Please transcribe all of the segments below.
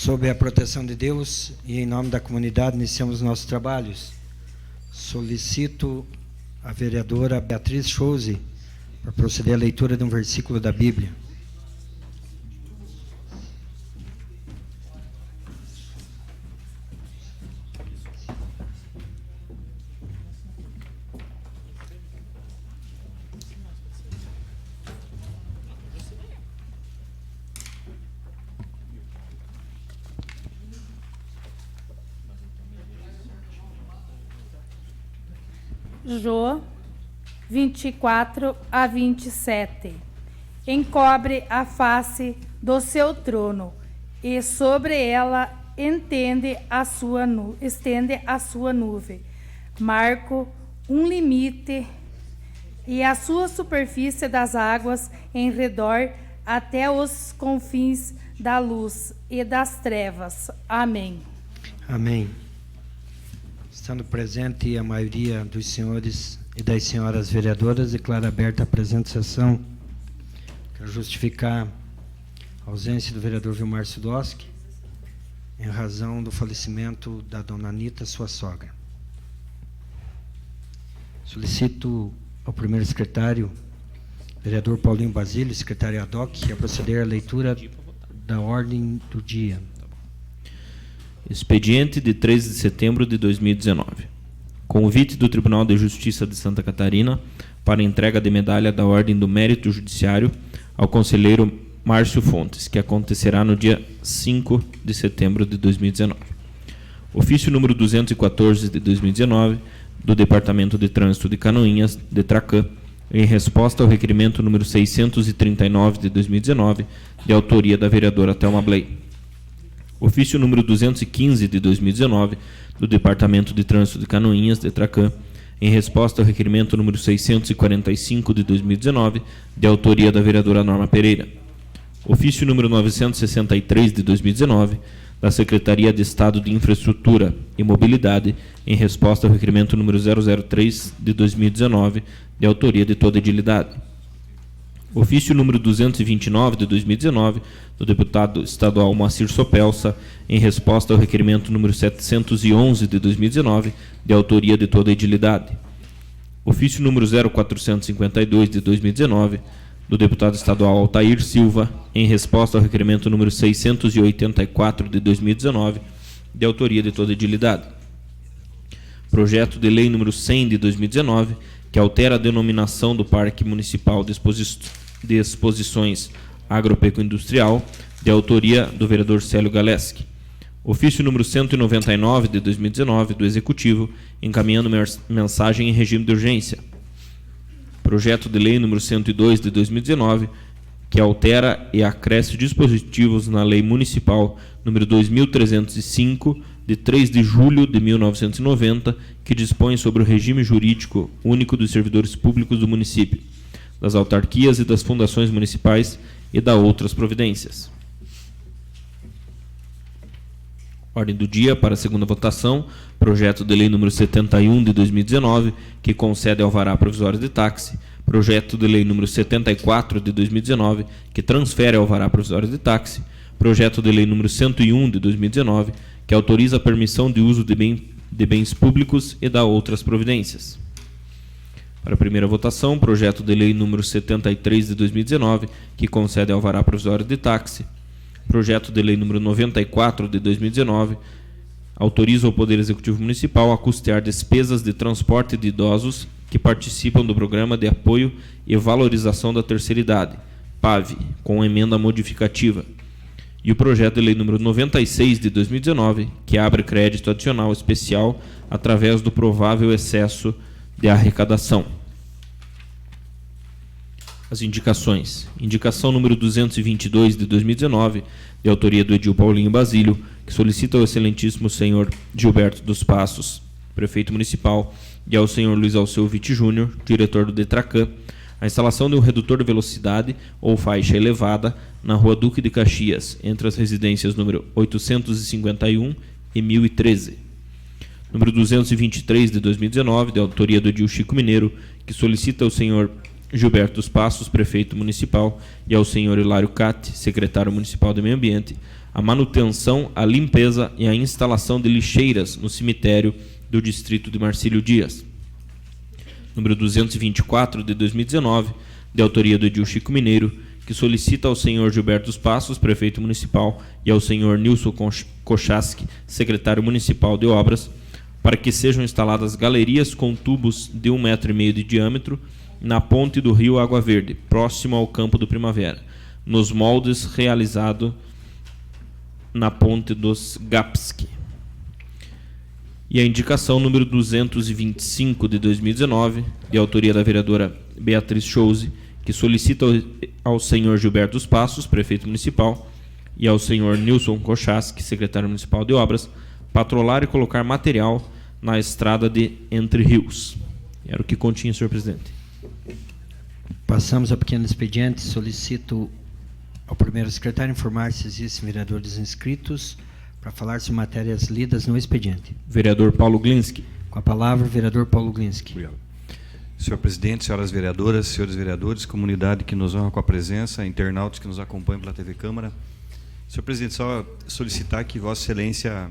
Sob a proteção de Deus e em nome da comunidade, iniciamos nossos trabalhos. Solicito a vereadora Beatriz Chose para proceder à leitura de um versículo da Bíblia. Jô 24 a 27. Encobre a face do seu trono, e sobre ela estende a sua nuvem. Marco um limite e a sua superfície das águas em redor até os confins da luz e das trevas. Amém. Amém. Estando presente a maioria dos senhores e das senhoras vereadoras, declaro aberta a presente sessão. Quero justificar a ausência do vereador Vilmar Sudoski, em razão do falecimento da dona Anita, sua sogra. Solicito ao primeiro secretário, vereador Paulinho Basílio, secretário ad hoc, a proceder à leitura da ordem do dia. Expediente de 13 de setembro de 2019. Convite do Tribunal de Justiça de Santa Catarina para entrega de medalha da Ordem do Mérito Judiciário ao conselheiro Márcio Fontes, que acontecerá no dia 5 de setembro de 2019. Ofício número 214 de 2019 do Departamento de Trânsito de Canoinhas, DETRACAN, em resposta ao requerimento número 639 de 2019, de autoria da vereadora Thelma Bley. Ofício número 215 de 2019 do Departamento de Trânsito de Canoinhas, DETRACAN, em resposta ao requerimento número 645 de 2019, de autoria da vereadora Norma Pereira. Ofício número 963 de 2019 da Secretaria de Estado de Infraestrutura e Mobilidade, em resposta ao requerimento número 003 de 2019, de autoria de toda a edilidade. Ofício número 229 de 2019 do deputado estadual Moacir Sopelsa, em resposta ao requerimento número 711 de 2019, de autoria de toda a edilidade. Ofício número 0452 de 2019 do deputado estadual Altair Silva, em resposta ao requerimento número 684 de 2019, de autoria de toda a edilidade. Projeto de lei número 100 de 2019, que altera a denominação do Parque Municipal de Exposições Agropecuário-Industrial, de autoria do vereador Célio Galeski. Ofício número 199 de 2019 do Executivo, encaminhando mensagem em regime de urgência. Projeto de lei número 102 de 2019, que altera e acresce dispositivos na Lei Municipal número 2305, de 3 de julho de 1990, que dispõe sobre o regime jurídico único dos servidores públicos do município, das autarquias e das fundações municipais e da outras providências. Ordem do dia para a segunda votação, projeto de lei número 71 de 2019, que concede alvará provisório de táxi, projeto de lei número 74 de 2019, que transfere alvará provisório de táxi, projeto de lei número 101 de 2019, que autoriza a permissão de uso de bens públicos e da outras providências. Para a primeira votação, projeto de lei número 73 de 2019, que concede alvará provisório de táxi, projeto de lei número 94 de 2019, autoriza o Poder Executivo Municipal a custear despesas de transporte de idosos que participam do Programa de Apoio e Valorização da Terceira Idade, PAV, com emenda modificativa. E o projeto de lei número 96 de 2019, que abre crédito adicional especial através do provável excesso de arrecadação. As indicações. Indicação número 222 de 2019, de autoria do Edil Paulinho Basílio, que solicita ao excelentíssimo senhor Gilberto dos Passos, prefeito municipal, e ao senhor Luiz Alceu Vitti Júnior, diretor do DETRACAN, a instalação de um redutor de velocidade ou faixa elevada na Rua Duque de Caxias, entre as residências número 851 e 1013. Número 223 de 2019, de autoria do Edil Chico Mineiro, que solicita ao senhor Gilberto dos Passos, prefeito municipal, e ao senhor Hilário Catti, secretário municipal de Meio Ambiente, a manutenção, a limpeza e a instalação de lixeiras no cemitério do distrito de Marcílio Dias. Número 224 de 2019, de autoria do Edil Chico Mineiro, que solicita ao senhor Gilberto dos Passos, prefeito municipal, e ao senhor Nilson Kochaski, secretário municipal de obras, para que sejam instaladas galerias com tubos de 1,5 metro de diâmetro na ponte do rio Água Verde, próximo ao campo do Primavera, nos moldes realizados na ponte dos Gapski. E a indicação número 225 de 2019, de autoria da vereadora Beatriz Chouze, que solicita ao senhor Gilberto dos Passos, prefeito municipal, e ao senhor Nilson Kochaski, secretário municipal de obras, patrulhar e colocar material na estrada de Entre Rios. Era o que continha, senhor presidente. Passamos ao pequeno expediente. Solicito ao primeiro secretário informar se existem vereadores inscritos para falar sobre matérias lidas no expediente. Vereador Paulo Glinski. Com a palavra, o vereador Paulo Glinski. Obrigado. Senhor presidente, senhoras vereadoras, senhores vereadores, comunidade que nos honra com a presença, internautas que nos acompanham pela TV Câmara. Senhor presidente, só solicitar que Vossa Excelência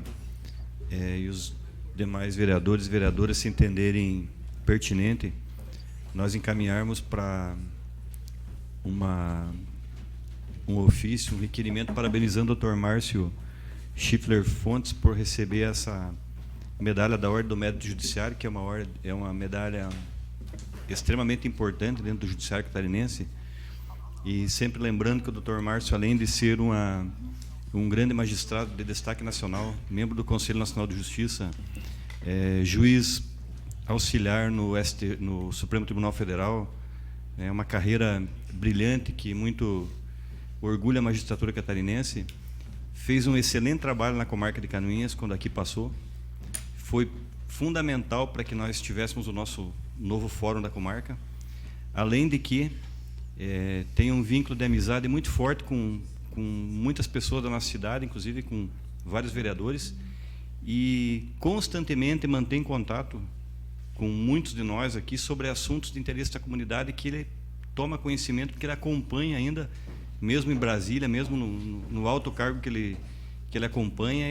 e os demais vereadores e vereadoras se entenderem pertinente nós encaminharmos para um ofício, um requerimento parabenizando o Dr. Márcio Schiffler Fontes por receber essa medalha da Ordem do Mérito Judiciário, que é uma medalha extremamente importante dentro do Judiciário Catarinense. E sempre lembrando que o Dr. Márcio, além de ser um grande magistrado de destaque nacional, membro do Conselho Nacional de Justiça, juiz auxiliar no Supremo Tribunal Federal, é uma carreira brilhante que muito orgulha a magistratura catarinense, fez um excelente trabalho na comarca de Canoinhas quando aqui passou, foi fundamental para que nós tivéssemos o nosso novo fórum da comarca, além de que tem um vínculo de amizade muito forte com muitas pessoas da nossa cidade, inclusive com vários vereadores, e constantemente mantém contato com muitos de nós aqui sobre assuntos de interesse da comunidade que ele toma conhecimento, porque ele acompanha ainda, mesmo em Brasília, mesmo no alto cargo que ele acompanha,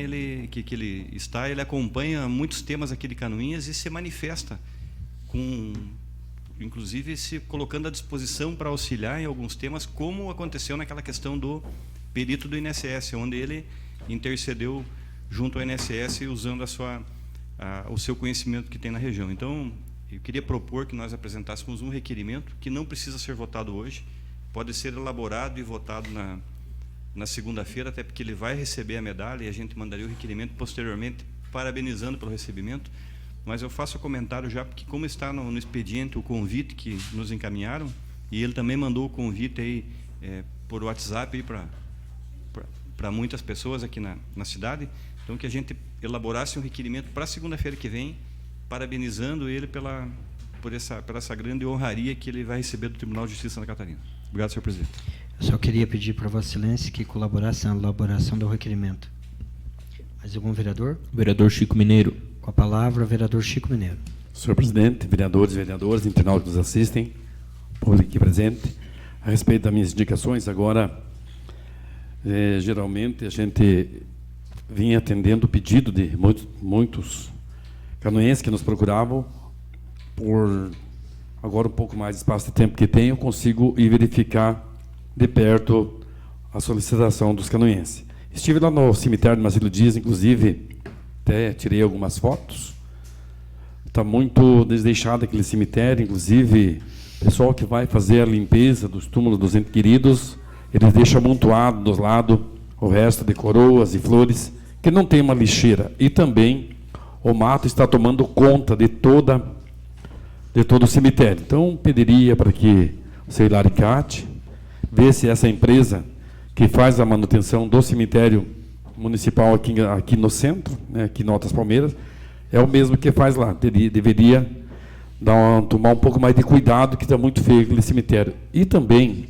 que ele está, ele acompanha muitos temas aqui de Canoinhas e se manifesta, inclusive se colocando à disposição para auxiliar em alguns temas, como aconteceu naquela questão do perito do INSS, onde ele intercedeu junto ao INSS usando o seu conhecimento que tem na região. Então, eu queria propor que nós apresentássemos um requerimento que não precisa ser votado hoje, pode ser elaborado e votado na segunda-feira, até porque ele vai receber a medalha e a gente mandaria o requerimento posteriormente, parabenizando pelo recebimento. Mas eu faço o comentário já, porque como está no expediente o convite que nos encaminharam, e ele também mandou o convite aí, por WhatsApp para muitas pessoas aqui na cidade, então que a gente elaborasse um requerimento para segunda-feira que vem, parabenizando ele por essa grande honraria que ele vai receber do Tribunal de Justiça de Santa Catarina. Obrigado, senhor presidente. Eu só queria pedir para Vossa Excelência que colaborasse na elaboração do requerimento. Mais algum vereador? Vereador Chico Mineiro. Com a palavra, o vereador Chico Mineiro. Senhor presidente, vereadores e vereadoras, internautas que nos assistem, público aqui presente, a respeito das minhas indicações, agora, geralmente a gente vinha atendendo o pedido de muitos canoenses que nos procuravam, por agora um pouco mais de espaço de tempo que tenho, eu consigo ir verificar de perto a solicitação dos canoenses. Estive lá no cemitério de Marcílio Dias, inclusive, até tirei algumas fotos. Está muito desleixado aquele cemitério, inclusive, o pessoal que vai fazer a limpeza dos túmulos dos entes queridos, eles deixam amontoado dos lados o resto de coroas e flores, que não tem uma lixeira. E também o mato está tomando conta de todo o cemitério. Então, pediria para que o senhor Laricate ver se essa empresa que faz a manutenção do cemitério municipal aqui no centro, né, aqui em Altas Palmeiras, é o mesmo que faz lá. Deveria tomar um pouco mais de cuidado, que está muito feio aquele cemitério. E também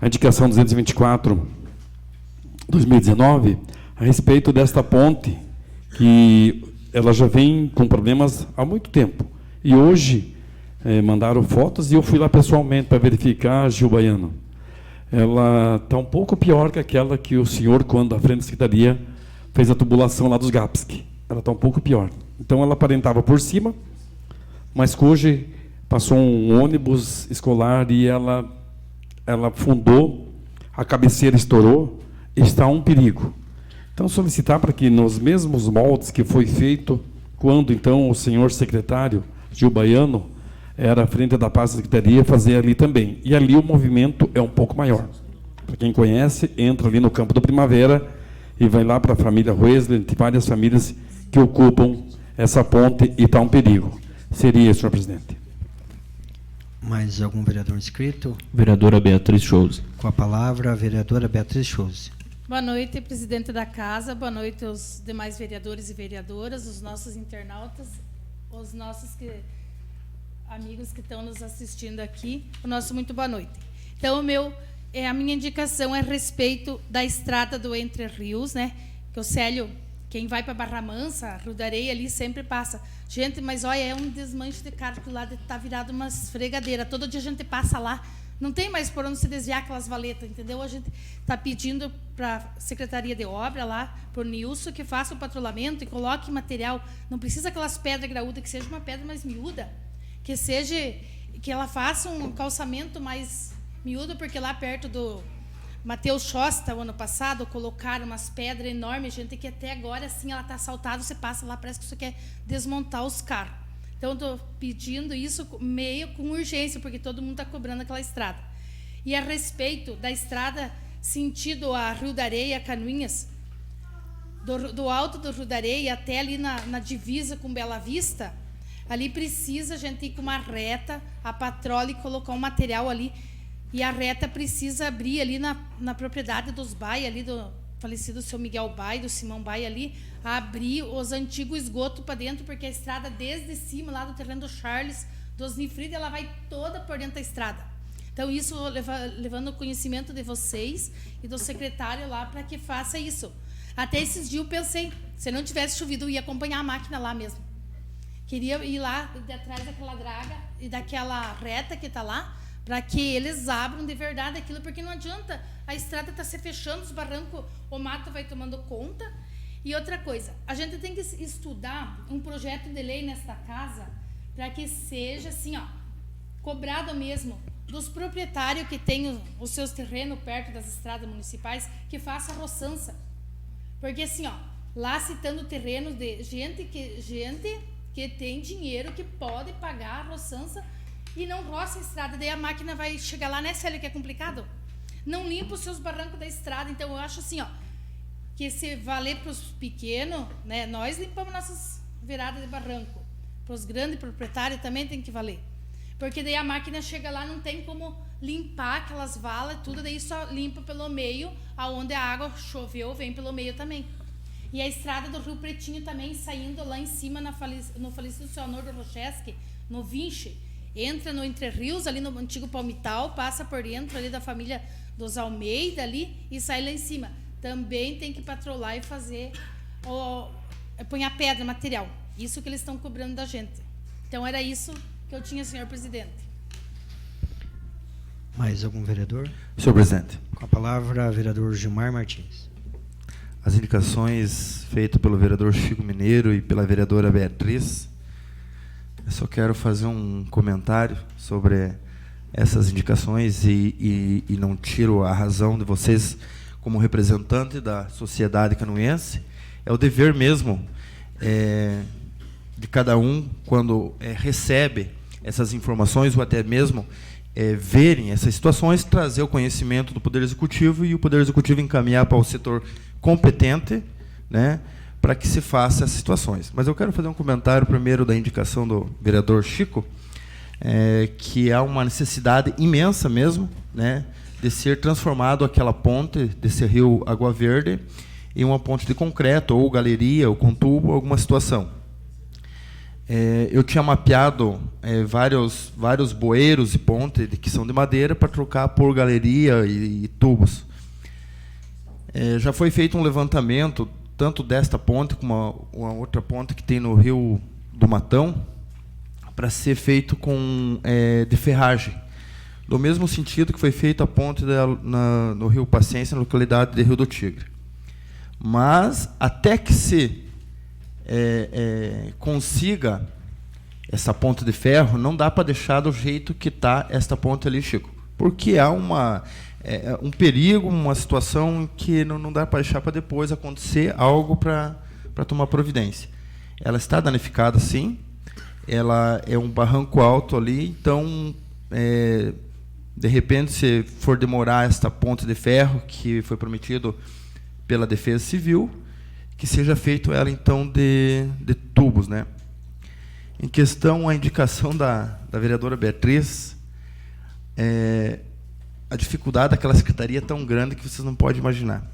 a indicação 224/2019, a respeito desta ponte, que ela já vem com problemas há muito tempo. E hoje mandaram fotos e eu fui lá pessoalmente para verificar, Gil Baiano. ela está um pouco pior que aquela que o senhor, quando à frente da secretaria, fez a tubulação lá dos GAPSC. Ela está um pouco pior. Então, ela aparentava por cima, mas hoje passou um ônibus escolar e ela fundou, a cabeceira estourou, está um perigo. Então, solicitar para que, nos mesmos moldes que foi feito, quando, então, o senhor secretário Gil Baiano era à frente da pasta da secretaria, fazer ali também. E ali o movimento é um pouco maior. Para quem conhece, entra ali no Campo da Primavera e vai lá para a família Wesley, tem várias famílias que ocupam essa ponte e está um perigo. Seria, senhor presidente. Mais algum vereador inscrito? Vereadora Beatriz Chose. Com a palavra, a vereadora Beatriz Chose. Boa noite, presidente da casa. Boa noite aos demais vereadores e vereadoras, os nossos internautas, os nossos amigos que estão nos assistindo aqui. O nosso muito boa noite. Então, a minha indicação é a respeito da estrada do Entre Rios, né? Que o Célio, quem vai para Barra Mansa, Rio da Areia, ali sempre passa. Gente, mas olha, é um desmanche de carro que lá está virado uma esfregadeira. Todo dia a gente passa lá. Não tem mais por onde se desviar aquelas valetas, entendeu? A gente está pedindo para a Secretaria de Obra lá, para o Nilson, que faça o patrulhamento e coloque material. Não precisa aquelas pedras graúdas, que seja uma pedra mais miúda. Que ela faça um calçamento mais miúdo, porque lá perto do Mateus Chosta, o ano passado, colocaram umas pedras enormes, gente, que até agora, assim, ela está assaltada, você passa lá, parece que você quer desmontar os carros. Então, estou pedindo isso meio com urgência, porque todo mundo está cobrando aquela estrada. E a respeito da estrada sentido a Rio da Areia, Canoinhas, do alto do Rio da Areia até ali na divisa com Bela Vista, ali precisa a gente ir com uma reta, a patrola e colocar um material ali. E a reta precisa abrir ali na propriedade dos Bai, ali do falecido seu Miguel Bai, do Simão Bai ali, abrir os antigos esgotos para dentro, porque a estrada desde cima, lá do terreno do Charles, do Osnifrida, ela vai toda por dentro da estrada. Então, isso levando o conhecimento de vocês e do secretário lá para que faça isso. Até esses dias eu pensei, se não tivesse chovido, eu ia acompanhar a máquina lá mesmo. Queria ir lá de atrás daquela draga e daquela reta que está lá, para que eles abram de verdade aquilo, porque não adianta, a estrada está se fechando, os barrancos, o mato vai tomando conta. E outra coisa, a gente tem que estudar um projeto de lei nesta casa, para que seja assim, ó, cobrado mesmo dos proprietários que têm os seus terrenos perto das estradas municipais, que faça roçança. Porque assim, ó, lá citando terrenos de gente que tem dinheiro, que pode pagar a roçança e não roça a estrada, daí a máquina vai chegar lá, né, Célio, que é complicado? Não limpa os seus barrancos da estrada. Então, eu acho assim, ó, que se valer para os pequenos, né, nós limpamos nossas viradas de barranco. Para os grandes proprietários também tem que valer. Porque daí a máquina chega lá, não tem como limpar aquelas valas e tudo, daí só limpa pelo meio, aonde a água choveu, vem pelo meio também. E a estrada do Rio Pretinho também, saindo lá em cima no falecido seu Honor do Rochesque, no Vinche, entra no Entre Rios, ali no antigo Palmital, passa por dentro ali da família dos Almeida ali e sai lá em cima. Também tem que patrolar e fazer, põe a pedra, material. Isso que eles estão cobrando da gente. Então, era isso que eu tinha, senhor presidente. Mais algum vereador? Senhor presidente, Com a palavra, vereador Gilmar Martins. as indicações feitas pelo vereador Chico Mineiro e pela vereadora Beatriz, eu só quero fazer um comentário sobre essas indicações e não tiro a razão de vocês como representante da sociedade canoense. É o dever mesmo de cada um, quando recebe essas informações ou até mesmo verem essas situações, trazer o conhecimento do Poder Executivo e o Poder Executivo encaminhar para o setor competente, né, para que se faça essas situações. Mas eu quero fazer um comentário primeiro da indicação do vereador Chico, que há uma necessidade imensa mesmo, né, de ser transformado aquela ponte desse rio Água Verde em uma ponte de concreto, ou galeria, ou com tubo, alguma situação. Eu tinha mapeado vários bueiros e pontes que são de madeira para trocar por galeria e tubos. Já foi feito um levantamento, tanto desta ponte como uma outra ponte que tem no Rio do Matão, para ser feito de ferragem. do mesmo sentido que foi feita a ponte no Rio Paciência, na localidade de Rio do Tigre. Mas, até que se consiga essa ponte de ferro, não dá para deixar do jeito que está esta ponte ali, Chico. Porque há um perigo, uma situação que não dá para deixar para depois acontecer algo para tomar providência. Ela está danificada, sim. Ela é um barranco alto ali, então, de repente, se for demorar esta ponte de ferro, que foi prometido pela Defesa Civil, que seja feito ela, então, de tubos, né? Em questão, a indicação da vereadora Beatriz, a dificuldade daquela secretaria é tão grande que vocês não podem imaginar.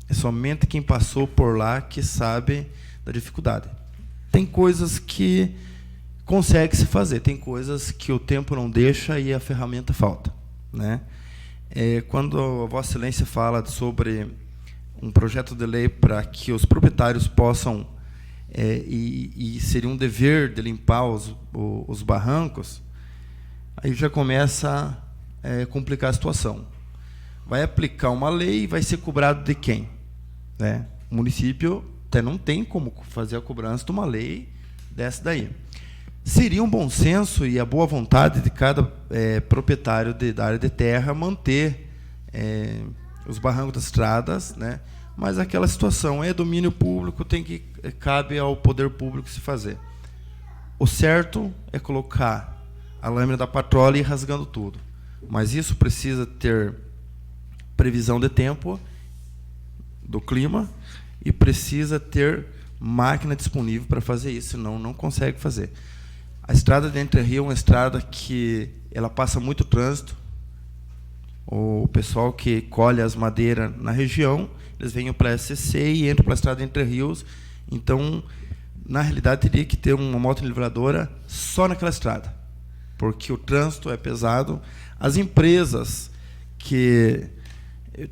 É somente quem passou por lá que sabe da dificuldade. Tem coisas que consegue se fazer, tem coisas que o tempo não deixa e a ferramenta falta, né? Quando a Vossa Excelência fala sobre um projeto de lei para que os proprietários possam, e seria um dever de limpar os barrancos, aí já começa a complicar a situação. Vai aplicar uma lei e vai ser cobrado de quem? Né? O município até não tem como fazer a cobrança de uma lei dessa daí. Seria um bom senso e a boa vontade de cada proprietário da área de terra manter os barrancos das estradas, né? Mas aquela situação é domínio público, cabe ao poder público se fazer. O certo é colocar a lâmina da patrola e ir rasgando tudo. Mas isso precisa ter previsão de tempo, do clima, e precisa ter máquina disponível para fazer isso, senão não consegue fazer. A estrada de Entre Rios é uma estrada que ela passa muito trânsito. O pessoal que colhe as madeiras na região, eles vêm para a SCC e entram para a estrada de Entre Rios. Então, na realidade, teria que ter uma motonivradora só naquela estrada, porque o trânsito é pesado. As empresas que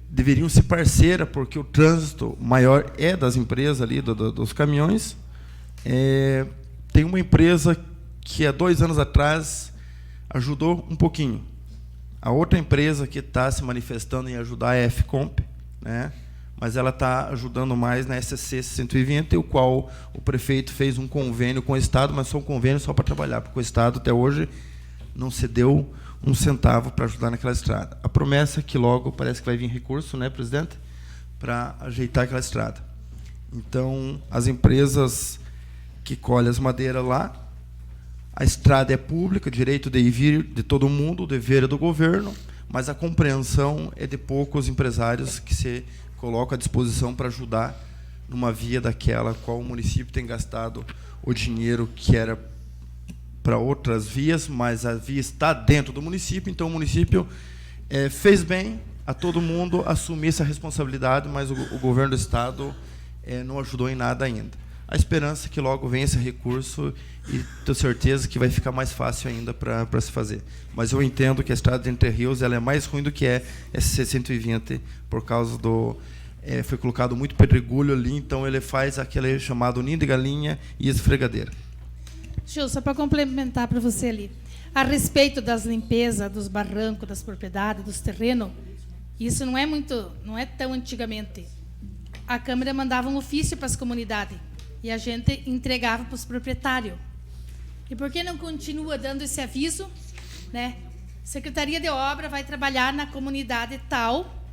deveriam ser parceiras, porque o trânsito maior é das empresas ali, dos caminhões. Tem uma empresa que há 2 anos atrás ajudou um pouquinho. A outra empresa que está se manifestando em ajudar é a FComp, né? Mas ela está ajudando mais na SCC 120, o qual o prefeito fez um convênio com o Estado, mas só um convênio só para trabalhar, porque o Estado até hoje não cedeu um centavo para ajudar naquela estrada. A promessa é que logo parece que vai vir recurso, né, presidente, para ajeitar aquela estrada. Então, as empresas que colhem as madeiras lá, a estrada é pública, direito de ir e vir de todo mundo, o dever é do governo, mas a compreensão é de poucos empresários que se colocam à disposição para ajudar numa via daquela qual o município tem gastado o dinheiro que era para outras vias, mas a via está dentro do município, então o município fez bem a todo mundo assumir essa responsabilidade, mas o governo do Estado não ajudou em nada ainda. A esperança é que logo venha esse recurso e tenho certeza que vai ficar mais fácil ainda para se fazer. Mas eu entendo que a estrada de Entre Rios ela é mais ruim do que é SC 120, por causa do... foi colocado muito pedregulho ali, então ele faz aquele chamado ninho de galinha e esfregadeira. Gil, só para complementar para você ali. A respeito das limpezas, dos barrancos, das propriedades, dos terrenos, isso não é tão antigamente. A Câmara mandava um ofício para as comunidades e a gente entregava para os proprietários. E por que não continua dando esse aviso, né? Secretaria de Obra vai trabalhar na comunidade tal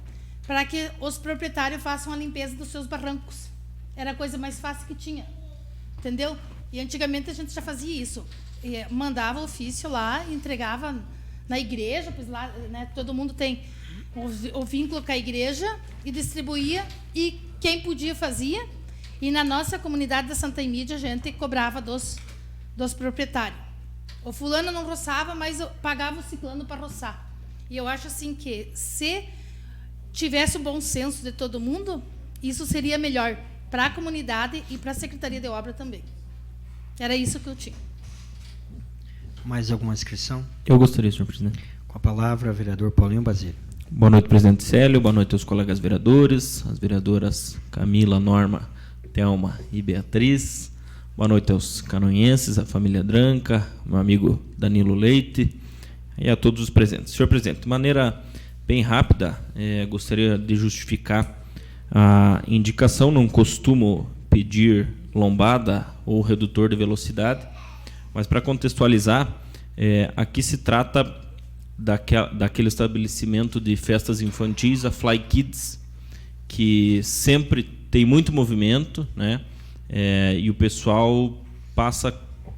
para que os proprietários façam a limpeza dos seus barrancos. Era a coisa mais fácil que tinha, entendeu? E antigamente a gente já fazia isso. Mandava ofício lá, entregava na igreja, pois lá, né, todo mundo tem o vínculo com a igreja, e distribuía, e quem podia fazia. E na nossa comunidade da Santa Emídia a gente cobrava dos proprietários. O fulano não roçava, mas pagava o ciclano para roçar. E eu acho assim que, se tivesse o bom senso de todo mundo, isso seria melhor para a comunidade e para a Secretaria de Obra também. Era isso que eu tinha. Mais alguma inscrição? Eu gostaria, senhor presidente. Com a palavra, o vereador Paulinho Basílio. Boa noite, presidente Célio. Boa noite aos colegas vereadores, as vereadoras Camila, Norma, Thelma e Beatriz. Boa noite aos canoenses, a família Dranca, meu amigo Danilo Leite, e a todos os presentes. Senhor presidente, de maneira bem rápida, gostaria de justificar a indicação. Não costumo pedir lombada ou redutor de velocidade, mas para contextualizar, aqui se trata daquele estabelecimento de festas infantis, a Fly Kids, que sempre tem muito movimento, né? E o pessoal passa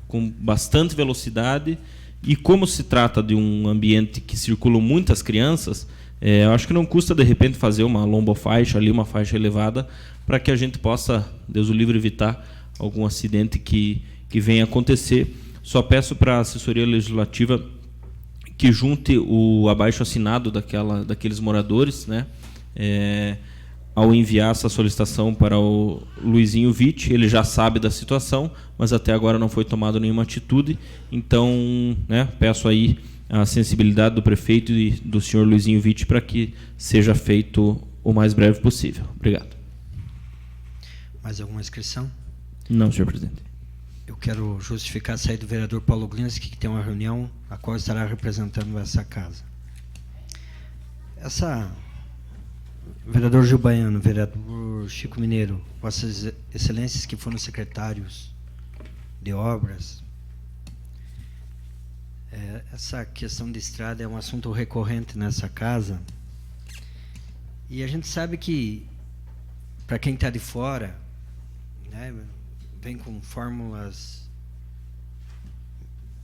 com bastante velocidade, e como se trata de um ambiente que circulam muitas crianças, eu acho que não custa, de repente, fazer uma lombofaixa ali, uma faixa elevada, para que a gente possa, Deus o livre, evitar algum acidente que venha acontecer. Só peço para a assessoria legislativa que junte o abaixo-assinado daqueles moradores, né? Ao enviar essa solicitação para o Luizinho Witt. Ele já sabe da situação, mas até agora não foi tomada nenhuma atitude. Então, né, peço aí a sensibilidade do prefeito e do senhor Luizinho Witt para que seja feito o mais breve possível. Obrigado. Mais alguma inscrição? Não, senhor presidente. Eu quero justificar a saída do vereador Paulo Glinski, que tem uma reunião a qual estará representando essa casa. Vereador Gil Baiano, vereador Chico Mineiro, vossas excelências que foram secretários de obras, essa questão de estrada é um assunto recorrente nessa casa, e a gente sabe que, para quem está de fora, né, vem com fórmulas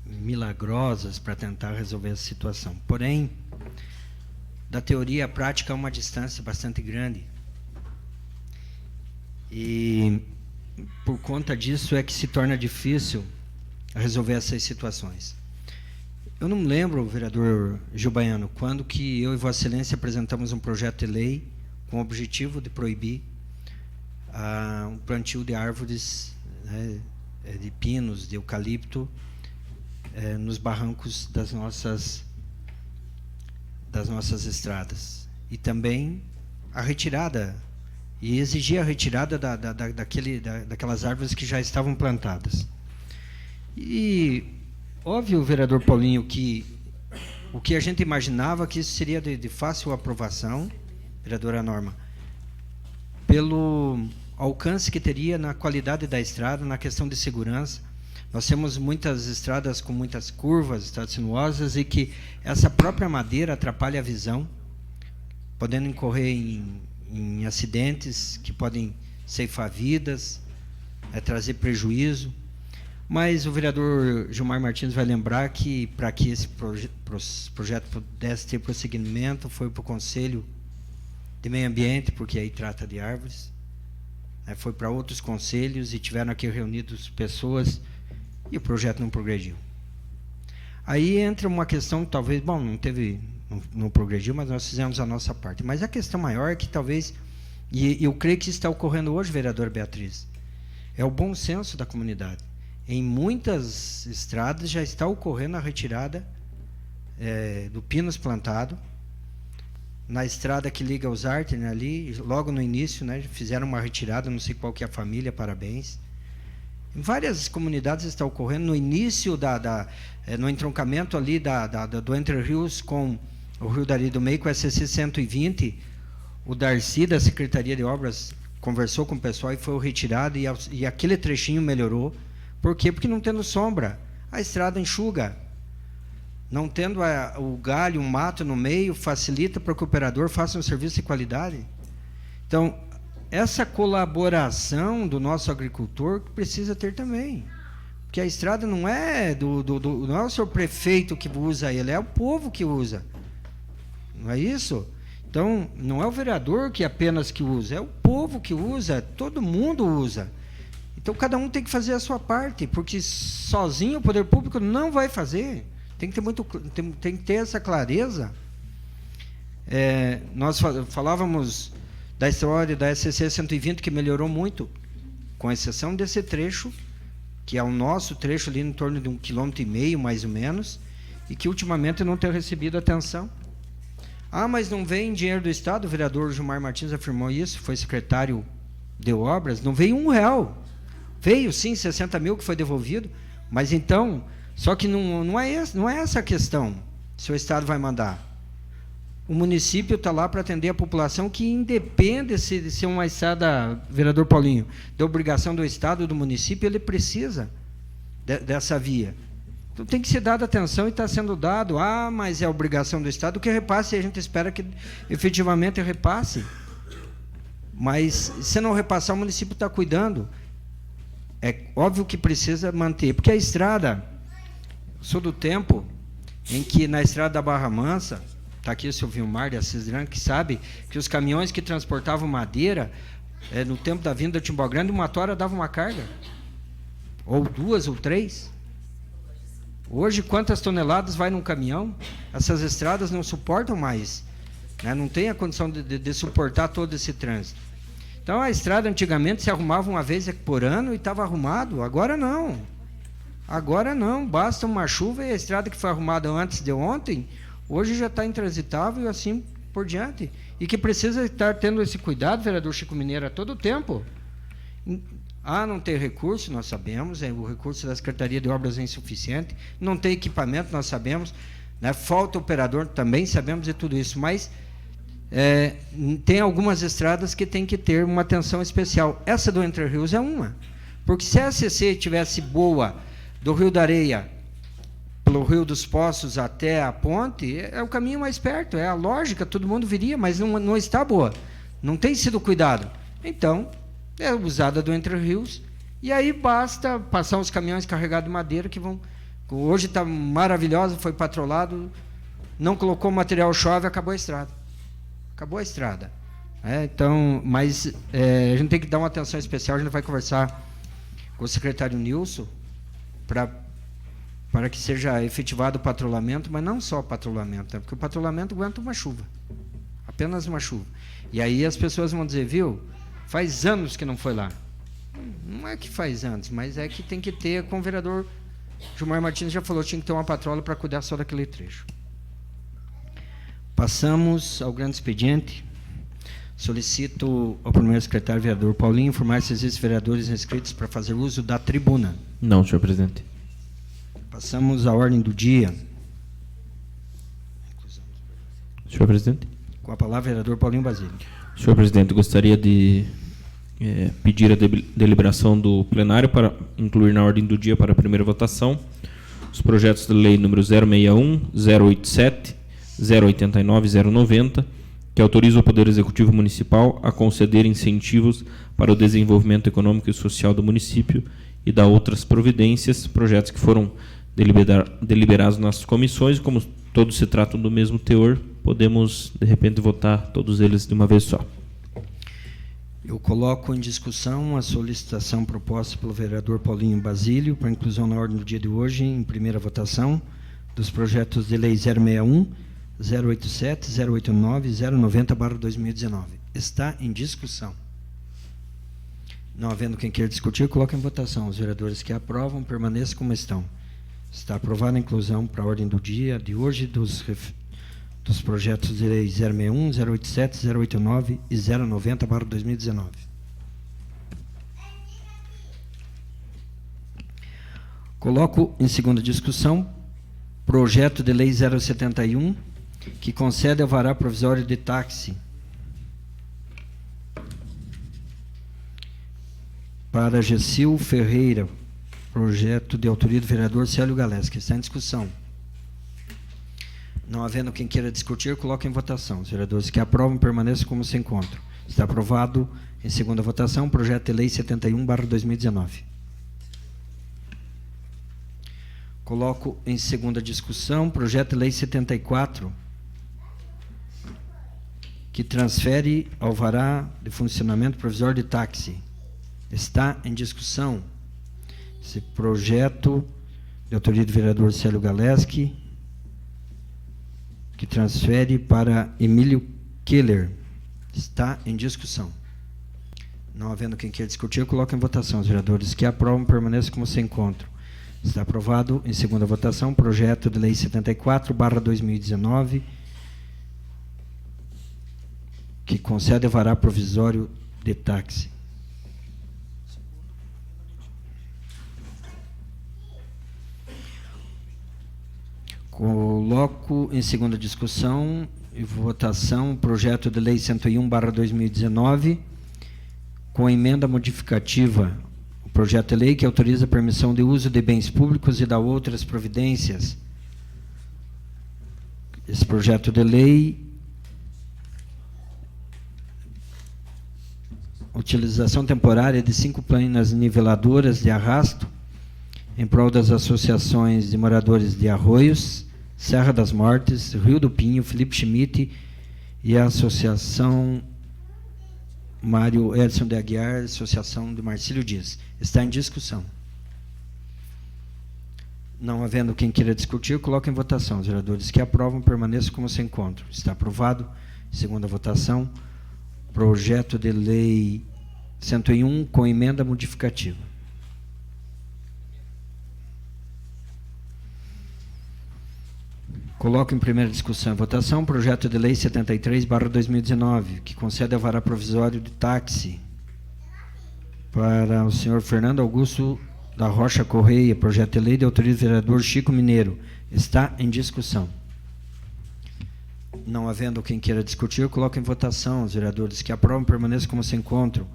milagrosas para tentar resolver a situação. Porém, da teoria à prática há uma distância bastante grande. E por conta disso é que se torna difícil resolver essas situações. Eu não me lembro, vereador Gil Baiano, quando que eu e Vossa Excelência apresentamos um projeto de lei com o objetivo de proibir o plantio de árvores, né, de pinos, de eucalipto, nos barrancos das nossas estradas. E também a retirada, e exigir a retirada daquelas árvores que já estavam plantadas. E óbvio, vereador Paulinho, que o que a gente imaginava que isso seria de fácil aprovação, vereadora Norma, pelo alcance que teria na qualidade da estrada, na questão de segurança. Nós temos muitas estradas com muitas curvas, estradas sinuosas, e que essa própria madeira atrapalha a visão, podendo incorrer em acidentes que podem ceifar vidas, trazer prejuízo. Mas o vereador Gilmar Martins vai lembrar que, para que esse projeto pudesse ter prosseguimento, foi para o Conselho de Meio Ambiente, porque aí trata de árvores, foi para outros conselhos e tiveram aqui reunidos pessoas, e o projeto não progrediu. Aí entra uma questão, talvez, bom, não progrediu, mas nós fizemos a nossa parte. Mas a questão maior é que talvez, e eu creio que isso está ocorrendo hoje, vereadora Beatriz, é o bom senso da comunidade. Em muitas estradas já está ocorrendo a retirada do pinos plantado. Na estrada que liga aos Arten ali, logo no início, né, fizeram uma retirada, não sei qual que é a família, parabéns. Em várias comunidades está ocorrendo, no início, no entroncamento ali do Entre Rios com o Rio Dari do Meio, com a SC 120, o Darcy, da Secretaria de Obras, conversou com o pessoal e foi retirado, e aquele trechinho melhorou. Por quê? Porque não tendo sombra, a estrada enxuga. Não tendo o galho, o mato no meio, facilita para que o operador faça um serviço de qualidade. Então, essa colaboração do nosso agricultor precisa ter também. Porque a estrada não é não é o seu prefeito que usa ele, é o povo que usa. Não é isso? Então, não é o vereador que apenas que usa, é o povo que usa, todo mundo usa. Então, cada um tem que fazer a sua parte, porque sozinho o poder público não vai fazer. Tem que ter essa clareza. Nós falávamos da história da SC 120, que melhorou muito, com exceção desse trecho, que é o nosso trecho ali em torno de 1,5 km, mais ou menos, e que ultimamente não tem recebido atenção. Mas não vem dinheiro do Estado, o vereador Gilmar Martins afirmou isso, foi secretário de obras, não veio R$1. Veio sim 60 mil que foi devolvido, mas então, só que não é essa a questão. se o Estado vai mandar? O município está lá para atender a população que independe de ser uma estrada, vereador Paulinho, da obrigação do Estado, do município, ele precisa dessa via. Então tem que ser dada atenção e está sendo dado. Ah, mas é obrigação do Estado que repasse, e a gente espera que efetivamente repasse. Mas se não repassar, o município está cuidando. É óbvio que precisa manter, porque a estrada, sou do tempo em que na estrada da Barra Mansa, está aqui o seu Vilmar de Assis Grande, que sabe que os caminhões que transportavam madeira, no tempo da vinda de Timbó Grande, uma tora dava uma carga. Ou 2 ou 3. Hoje, quantas toneladas vai num caminhão? Essas estradas não suportam mais. Né? Não tem a condição de suportar todo esse trânsito. Então, a estrada antigamente se arrumava uma vez por ano e estava arrumado. Agora não. Agora não. Basta uma chuva e a estrada que foi arrumada antes de ontem, hoje já está intransitável e assim por diante. E que precisa estar tendo esse cuidado, vereador Chico Mineiro, a todo tempo. Não tem recurso, nós sabemos, o recurso da Secretaria de Obras é insuficiente, não tem equipamento, nós sabemos, né? Falta operador, também sabemos de tudo isso, mas tem algumas estradas que tem que ter uma atenção especial. Essa do Entre Rios é uma, porque se a ACC tivesse boa do Rio da Areia, pelo Rio dos Poços até a ponte, é o caminho mais perto, é a lógica, todo mundo viria, mas não está boa, não tem sido cuidado. Então, é usada do Entre Rios, e aí basta passar os caminhões carregados de madeira que vão... Hoje está maravilhosa, foi patrolado, não colocou material, chove, acabou a estrada. Acabou a estrada. Então, mas a gente tem que dar uma atenção especial, a gente vai conversar com o secretário Nilson para que seja efetivado o patrulhamento, mas não só o patrulhamento, porque o patrulhamento aguenta uma chuva, apenas uma chuva. E aí as pessoas vão dizer, viu, faz anos que não foi lá. Não é que faz anos, mas é que tem que ter, como o vereador Gilmar Martins já falou, tinha que ter uma patrola para cuidar só daquele trecho. Passamos ao grande expediente. Solicito ao primeiro secretário, vereador Paulinho, informar se existem vereadores inscritos para fazer uso da tribuna. Não, senhor presidente. Passamos à ordem do dia. Senhor presidente. Com a palavra, vereador Paulinho Basílio. Senhor presidente, gostaria de pedir a deliberação do plenário para incluir na ordem do dia para a primeira votação os projetos de lei número 061, 087, 089 e 090, que autoriza o Poder Executivo Municipal a conceder incentivos para o desenvolvimento econômico e social do município e da outras providências, projetos que foram deliberados nas comissões, como todos se tratam do mesmo teor, podemos, de repente, votar todos eles de uma vez só. Eu coloco em discussão a solicitação proposta pelo vereador Paulinho Basílio para inclusão na ordem do dia de hoje, em primeira votação, dos projetos de lei 061, 087, 089 e 090/2019. Está em discussão. Não havendo quem queira discutir, coloque em votação. Os vereadores que aprovam, permaneçam como estão. Está aprovada a inclusão para a ordem do dia de hoje dos projetos de lei 061, 087, 089 e 090/2019. Coloco em segunda discussão projeto de lei 071, que concede alvará provisório de táxi para Gessil Ferreira, projeto de autoria do vereador Célio Galés, que está em discussão. Não havendo quem queira discutir, coloque em votação. Os vereadores que aprovam permaneçam como se encontram. Está aprovado em segunda votação o projeto de lei 71/2019. Coloco em segunda discussão projeto de lei 74, que transfere alvará de funcionamento provisório de táxi. Está em discussão. Esse projeto de autoria do vereador Célio Galeski, que transfere para Emílio Keller, está em discussão. Não havendo quem queira discutir, eu coloco em votação. Os vereadores que aprovam permaneçam como se encontram. Está aprovado em segunda votação o projeto de lei 74/2019, que concede alvará provisório de táxi. Coloco em segunda discussão e votação o projeto de lei 101/2019, com emenda modificativa. O projeto de lei que autoriza a permissão de uso de bens públicos e da outras providências. Esse projeto de lei, utilização temporária de 5 planas niveladoras de arrasto em prol das associações de moradores de Arroios, Serra das Mortes, Rio do Pinho, Felipe Schmidt e a Associação Mário Edson de Aguiar, Associação de Marcílio Dias. Está em discussão. Não havendo quem queira discutir, coloco em votação. Os vereadores que aprovam permaneçam como se encontram. Está aprovado. Segunda votação. Projeto de lei 101 com emenda modificativa. Coloco em primeira discussão e votação o projeto de lei 73/2019, que concede a vara provisório de táxi para o senhor Fernando Augusto da Rocha Correia, projeto de lei de autoria do vereador Chico Mineiro. Está em discussão. Não havendo quem queira discutir, coloco em votação. Os vereadores que aprovam permaneçam como se encontram.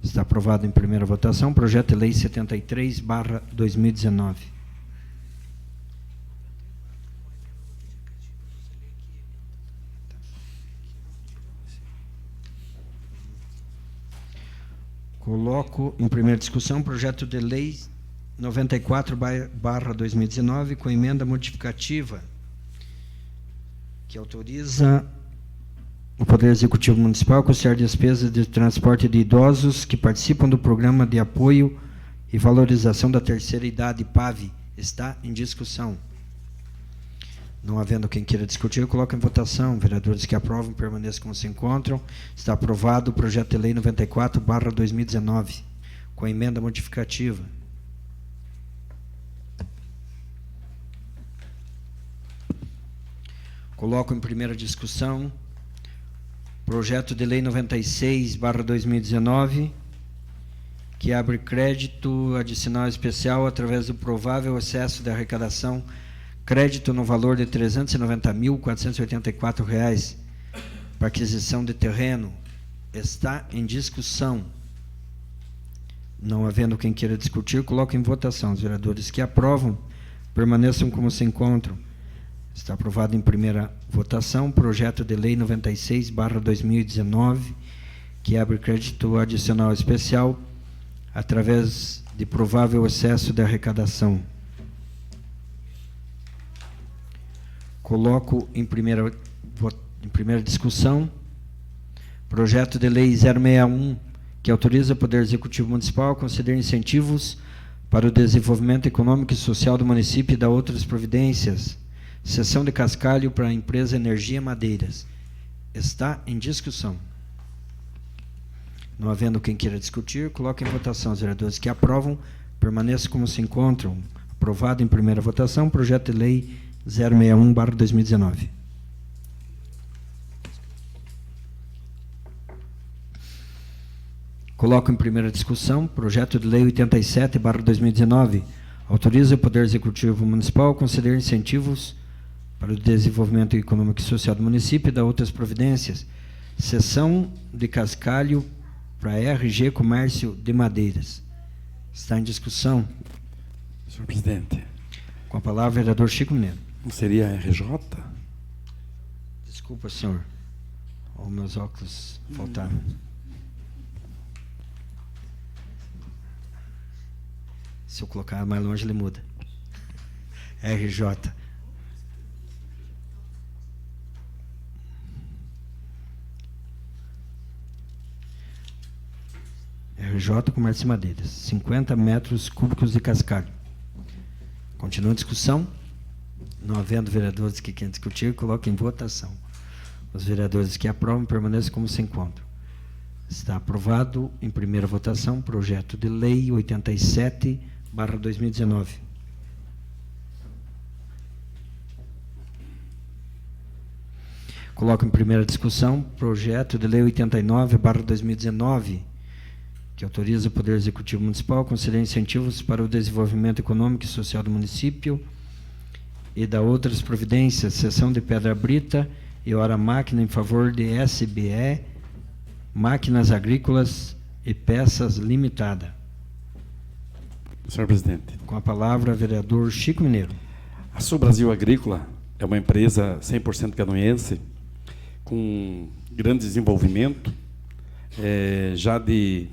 Está aprovado em primeira votação o projeto de lei 73/2019. Coloco em primeira discussão o projeto de lei 94/2019 com emenda modificativa que autoriza o Poder Executivo Municipal a custear despesas de transporte de idosos que participam do Programa de Apoio e Valorização da Terceira Idade, PAV. Está em discussão. Não havendo quem queira discutir, eu coloco em votação. Vereadores que aprovam permaneçam como se encontram. Está aprovado o projeto de lei 94/2019, com emenda modificativa. Coloco em primeira discussão projeto de lei 96/2019, que abre crédito adicional especial através do provável excesso de arrecadação, crédito no valor de R$ 390.484 para aquisição de terreno. Está em discussão. Não havendo quem queira discutir, coloco em votação. Os vereadores que aprovam permaneçam como se encontram. Está aprovado em primeira votação o projeto de lei 96/2019, que abre crédito adicional especial através de provável excesso de arrecadação. Coloco em primeira discussão projeto de lei 061, que autoriza o Poder Executivo Municipal a conceder incentivos para o desenvolvimento econômico e social do município e da outras providências. Cessão de cascalho para a empresa Energia Madeiras. Está em discussão. Não havendo quem queira discutir, coloco em votação. Os vereadores que aprovam permaneçam como se encontram. Aprovado em primeira votação, projeto de lei 061/2019. Coloco em primeira discussão projeto de lei 87/2019. Autoriza o Poder Executivo Municipal a conceder incentivos para o desenvolvimento econômico e social do município e da outras providências. Cessão de cascalho para RG Comércio de Madeiras. Está em discussão. Senhor presidente. Com a palavra, o vereador Chico Mineiro. Não seria a RJ? Desculpa, senhor. Os meus óculos faltaram. Se eu colocar mais longe, ele muda. RJ. RJ Comércio de Madeiras. 50 metros cúbicos de cascalho. Continua a discussão. Não havendo vereadores que querem discutir, coloque em votação. Os vereadores que aprovam permaneçam como se encontram. Está aprovado em primeira votação projeto de lei 87/2019. Coloco em primeira discussão projeto de lei 89/2019, que autoriza o Poder Executivo Municipal a conceder incentivos para o desenvolvimento econômico e social do município e da outras providências, seção de Pedra Brita e Hora Máquina em favor de SBE, Máquinas Agrícolas e Peças Limitada. Senhor presidente. Com a palavra, vereador Chico Mineiro. A Sul Brasil Agrícola é uma empresa 100% canoense, com grande desenvolvimento, já de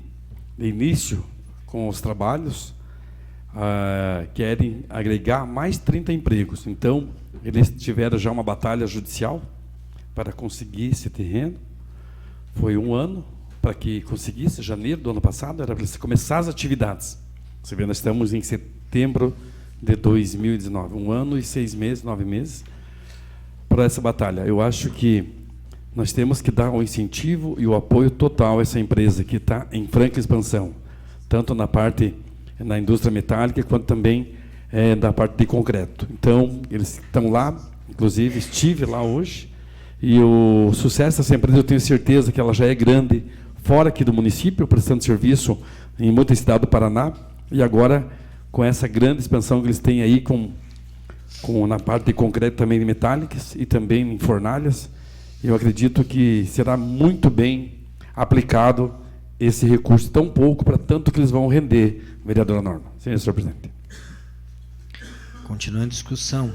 início com os trabalhos, querem agregar mais 30 empregos. Então, eles tiveram já uma batalha judicial para conseguir esse terreno. Foi 1 ano para que conseguisse, janeiro do ano passado, era para começar as atividades. Você vê, nós estamos em setembro de 2019, 1 ano e 6 meses, 9 meses, para essa batalha. Eu acho que nós temos que dar o incentivo e o apoio total a essa empresa que está em franca expansão, tanto na indústria metálica, quanto também da parte de concreto. Então, eles estão lá, inclusive estive lá hoje, e o sucesso dessa empresa, eu tenho certeza que ela já é grande, fora aqui do município, prestando serviço em muita cidade do Paraná, e agora, com essa grande expansão que eles têm aí, na parte de concreto também de metálicas, e também em fornalhas, eu acredito que será muito bem aplicado esse recurso, tão pouco para tanto que eles vão render, vereadora Norma. Senhor presidente. Continuando a discussão.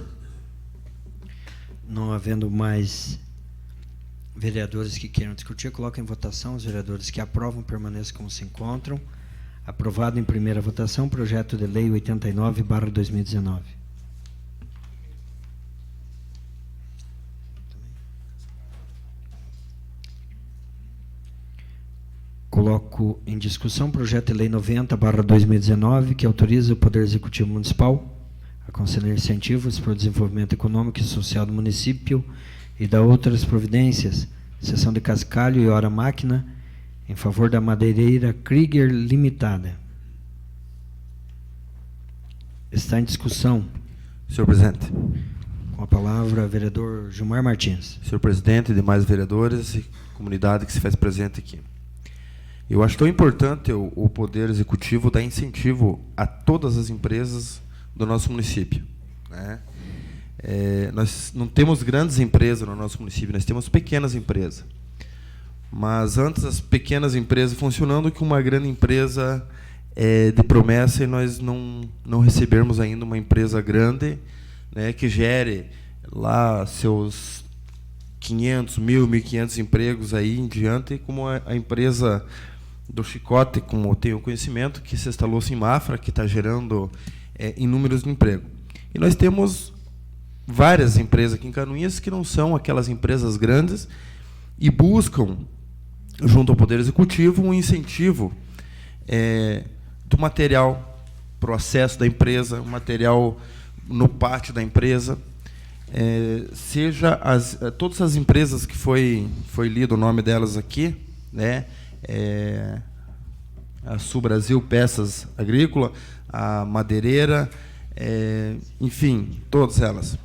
Não havendo mais vereadores que queiram discutir, coloco em votação. Os vereadores que aprovam permaneçam como se encontram. Aprovado em primeira votação, projeto de lei 89/2019. Coloco em discussão o projeto de lei 90/2019, que autoriza o Poder Executivo Municipal a conceder incentivos para o desenvolvimento econômico e social do município e da outras providências, seção de cascalho e hora máquina, em favor da madeireira Krieger Limitada. Está em discussão. Senhor presidente. Com a palavra, vereador Gilmar Martins. Senhor presidente, demais vereadores e comunidade que se faz presente aqui. Eu acho tão importante o Poder Executivo dar incentivo a todas as empresas do nosso município, né? Nós não temos grandes empresas no nosso município, nós temos pequenas empresas. Mas antes as pequenas empresas funcionando que uma grande empresa de promessa, e nós não recebermos ainda uma empresa grande, né, que gere lá seus 500, 1.500 empregos aí em diante, como a empresa do Chicote, como eu tenho conhecimento, que se instalou-se em Mafra, que está gerando inúmeros de emprego. E nós temos várias empresas aqui em Canoinhas que não são aquelas empresas grandes e buscam, junto ao Poder Executivo, um incentivo do material para o acesso da empresa, o material no pátio da empresa, seja todas as empresas que foi lido o nome delas aqui, né? A Sul Brasil Peças Agrícola, a madeireira, enfim, todas elas.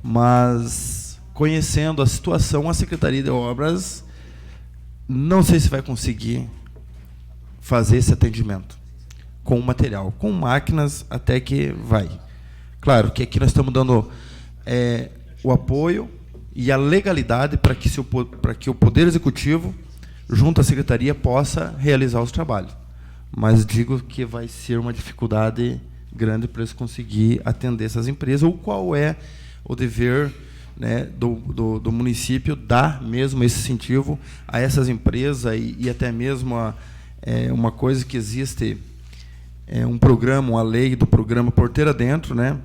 Mas, conhecendo a situação, a Secretaria de Obras não sei se vai conseguir fazer esse atendimento com material, com máquinas até que vai. Claro que aqui nós estamos dando o apoio e a legalidade para que o Poder Executivo, junto à Secretaria, possa realizar os trabalhos. Mas digo que vai ser uma dificuldade grande para eles conseguir atender essas empresas, ou qual é o dever, né, do município dar mesmo esse incentivo a essas empresas e até mesmo uma coisa que existe, um programa, uma lei do programa Porteira Dentro, né,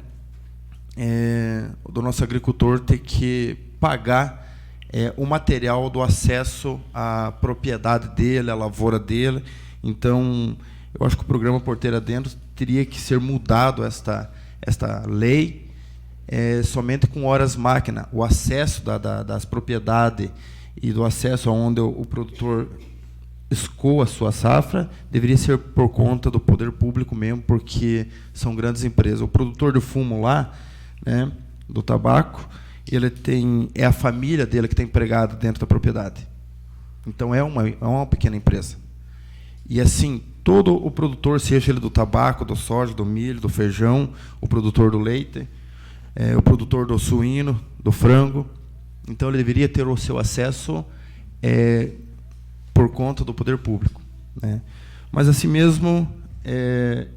do nosso agricultor ter que pagar o material do acesso à propriedade dele, à lavoura dele. Então, eu acho que o programa Porteira Dentro teria que ser mudado, esta lei, somente com horas máquina. O acesso das propriedades e do acesso aonde o produtor escoa a sua safra deveria ser por conta do poder público mesmo, porque são grandes empresas. O produtor do fumo lá, né, do tabaco, ele é a família dele que está empregada dentro da propriedade. Então, é uma pequena empresa. E assim, todo o produtor, seja ele do tabaco, do soja, do milho, do feijão, o produtor do leite, o produtor do suíno, do frango. Então, ele deveria ter o seu acesso por conta do poder público, né? Mas, assim mesmo,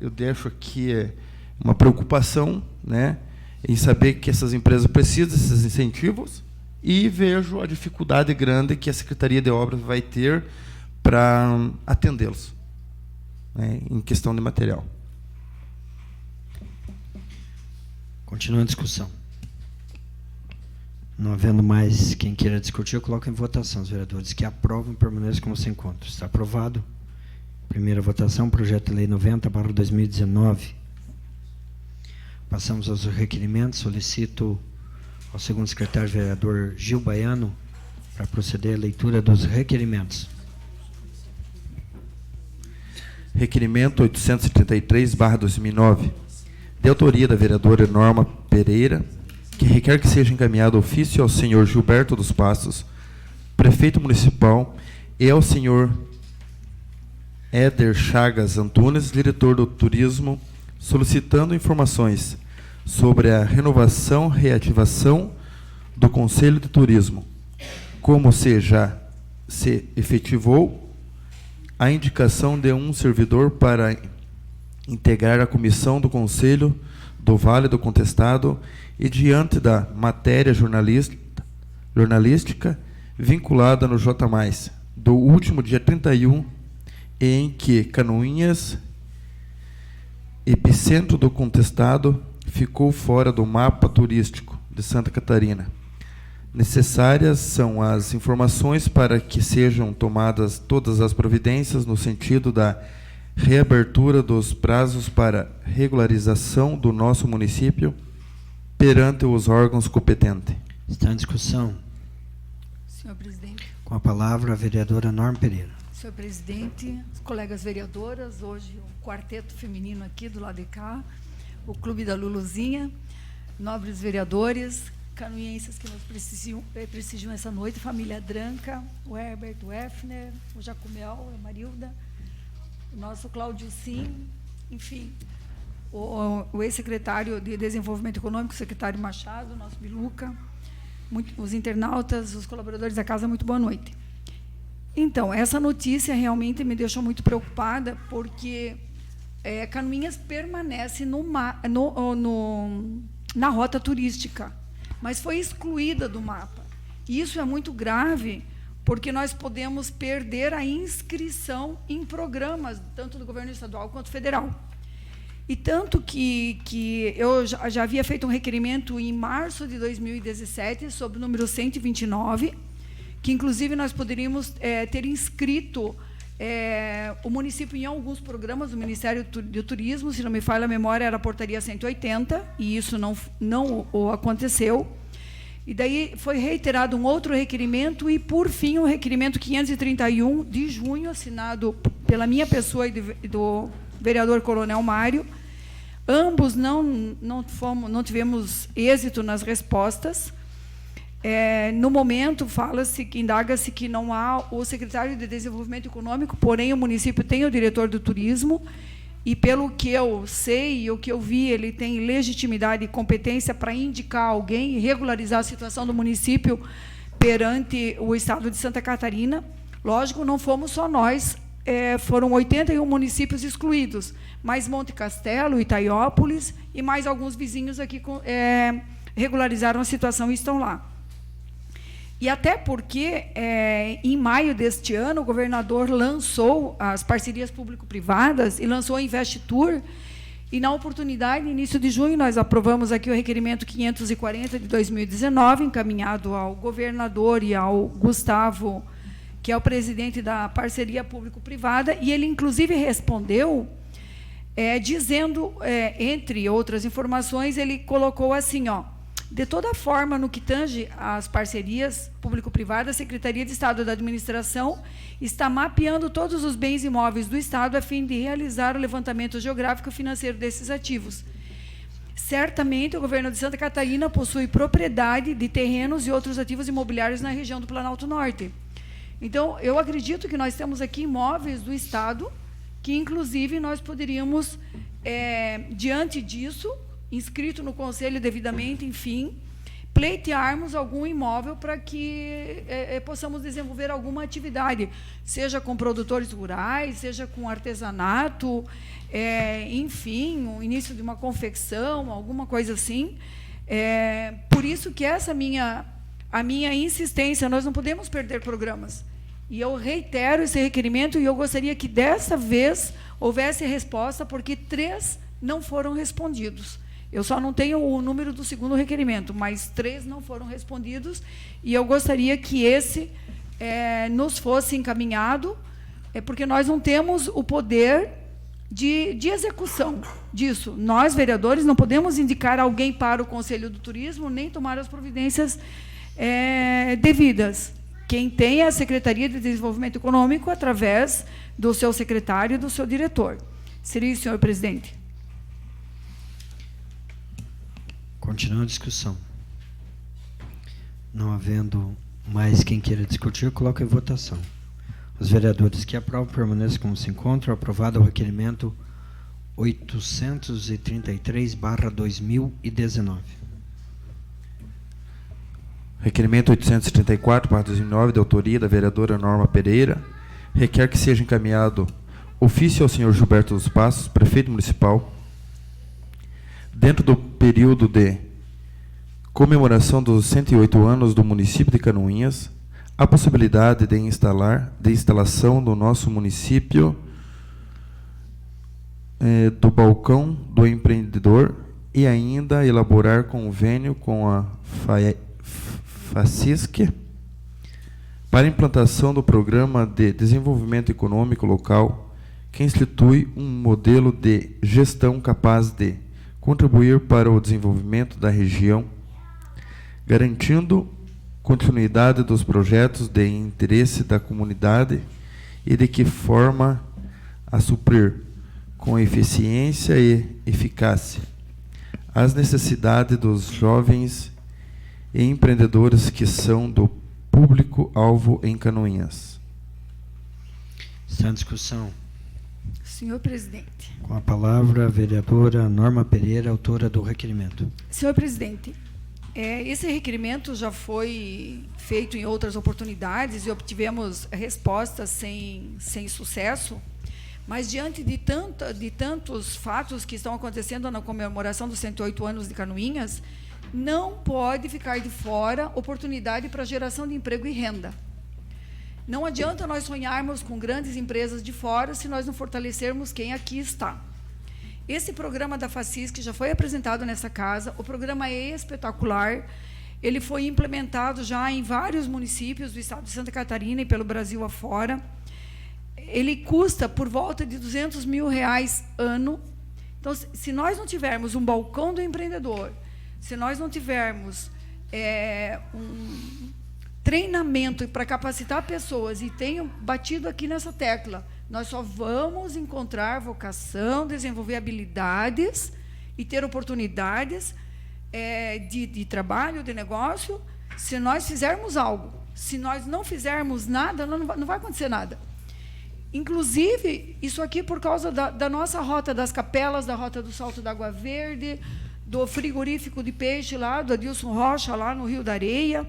eu deixo aqui uma preocupação, né, em saber que essas empresas precisam desses incentivos e vejo a dificuldade grande que a Secretaria de Obras vai ter para atendê-los, né, em questão de material. Continua a discussão. Não havendo mais quem queira discutir, eu coloco em votação. Os vereadores que aprovam permaneçam como se encontram. Está aprovado. Primeira votação, projeto de lei 90/2019. Passamos aos requerimentos. Solicito ao segundo secretário vereador Gil Baiano para proceder à leitura dos requerimentos. Requerimento 833/2009, de autoria da vereadora Norma Pereira, que requer que seja encaminhado ofício ao senhor Gilberto dos Passos, prefeito municipal, e ao senhor Éder Chagas Antunes, diretor do turismo, solicitando informações sobre a renovação e reativação do Conselho de Turismo, como se já se efetivou a indicação de um servidor para integrar a comissão do Conselho do Vale do Contestado e diante da matéria jornalística vinculada no J+, do último dia 31, em que Canoinhas, epicentro do contestado, ficou fora do mapa turístico de Santa Catarina. Necessárias são as informações para que sejam tomadas todas as providências no sentido da reabertura dos prazos para regularização do nosso município perante os órgãos competentes. Está em discussão. Senhor presidente. Com a palavra, a vereadora Norma Pereira. Senhor presidente, colegas vereadoras, hoje o quarteto feminino aqui do lado de cá, o Clube da Luluzinha, nobres vereadores, canoienses que nos prestigiam essa noite, família Dranca, o Herbert, o Efner, o Jacumel, a Marilda, o nosso Cláudio Sim, enfim, o ex-secretário de Desenvolvimento Econômico, o secretário Machado, o nosso Biluca, os internautas, os colaboradores da casa, muito boa noite. Então, essa notícia realmente me deixou muito preocupada, porque Canoinhas permanece na rota turística, mas foi excluída do mapa. E isso é muito grave, porque nós podemos perder a inscrição em programas, tanto do governo estadual quanto federal. E tanto que eu já havia feito um requerimento em março de 2017, sob o número 129, que, inclusive, nós poderíamos ter inscrito o município em alguns programas do Ministério do Turismo, se não me falha a memória, era a portaria 180, e isso não aconteceu. E daí foi reiterado um outro requerimento e, por fim, o requerimento 531 de junho, assinado pela minha pessoa e do vereador Coronel Mário. Ambos não tivemos êxito nas respostas. No momento, indaga-se que não há o secretário de Desenvolvimento Econômico, porém o município tem o diretor do turismo, e pelo que eu sei e o que eu vi, ele tem legitimidade e competência para indicar alguém e regularizar a situação do município perante o estado de Santa Catarina. Lógico, não fomos só nós, foram 81 municípios excluídos, mais Monte Castelo, Itaiópolis e mais alguns vizinhos aqui regularizaram a situação e estão lá. E até porque, em maio deste ano, o governador lançou as parcerias público-privadas e lançou a Investitur, e, na oportunidade, no início de junho, nós aprovamos aqui o requerimento 540 de 2019, encaminhado ao governador e ao Gustavo, que é o presidente da parceria público-privada, e ele, inclusive, respondeu dizendo, entre outras informações, ele colocou assim, de toda forma, no que tange às parcerias público-privadas, a Secretaria de Estado da Administração está mapeando todos os bens imóveis do Estado a fim de realizar o levantamento geográfico e financeiro desses ativos. Certamente, o governo de Santa Catarina possui propriedade de terrenos e outros ativos imobiliários na região do Planalto Norte. Então, eu acredito que nós temos aqui imóveis do Estado que, inclusive, nós poderíamos, diante disso, inscrito no conselho devidamente, enfim, pleitearmos algum imóvel para que possamos desenvolver alguma atividade, seja com produtores rurais, seja com artesanato, enfim, o início de uma confecção, alguma coisa assim. Por isso que a minha insistência, nós não podemos perder programas. E eu reitero esse requerimento e eu gostaria que dessa vez houvesse resposta, porque 3 não foram respondidos. Eu só não tenho o número do segundo requerimento, mas 3 não foram respondidos, e eu gostaria que esse nos fosse encaminhado, porque nós não temos o poder de execução disso. Nós, vereadores, não podemos indicar alguém para o Conselho do Turismo, nem tomar as providências devidas. Quem tem é a Secretaria de Desenvolvimento Econômico, através do seu secretário e do seu diretor. Seria isso, senhor presidente. Continua a discussão. Não havendo mais quem queira discutir, coloco em votação. Os vereadores que aprovam permaneçam como se encontram. Aprovado o requerimento 833/2019. Requerimento 834/2009, de autoria da vereadora Norma Pereira, requer que seja encaminhado ofício ao senhor Gilberto dos Passos, prefeito municipal, dentro do período de comemoração dos 108 anos do município de Canoinhas, a possibilidade de instalação no nosso município do balcão do empreendedor, e ainda elaborar convênio com a FACISC para implantação do Programa de Desenvolvimento Econômico Local, que institui um modelo de gestão capaz de contribuir para o desenvolvimento da região, garantindo continuidade dos projetos de interesse da comunidade e de que forma a suprir com eficiência e eficácia as necessidades dos jovens e empreendedores que são do público-alvo em Canoinhas. Está em discussão. Senhor presidente. Com a palavra, a vereadora Norma Pereira, autora do requerimento. Senhor presidente, esse requerimento já foi feito em outras oportunidades e obtivemos respostas sem sucesso, mas diante de tantos fatos que estão acontecendo na comemoração dos 108 anos de Canoinhas, não pode ficar de fora oportunidade para geração de emprego e renda. Não adianta nós sonharmos com grandes empresas de fora se nós não fortalecermos quem aqui está. Esse programa da FACISC já foi apresentado nessa casa, o programa é espetacular, ele foi implementado já em vários municípios do estado de Santa Catarina e pelo Brasil afora. Ele custa por volta de R$200 mil ano. Então, se nós não tivermos um balcão do empreendedor, se nós não tivermos um treinamento para capacitar pessoas, e tenho batido aqui nessa tecla, nós só vamos encontrar vocação, desenvolver habilidades e ter oportunidades de trabalho, de negócio, se nós fizermos algo. Se nós não fizermos nada, não vai acontecer nada. Inclusive, isso aqui por causa da nossa rota das capelas, da rota do Salto da Água Verde, do frigorífico de peixe lá, do Adilson Rocha, lá no Rio da Areia.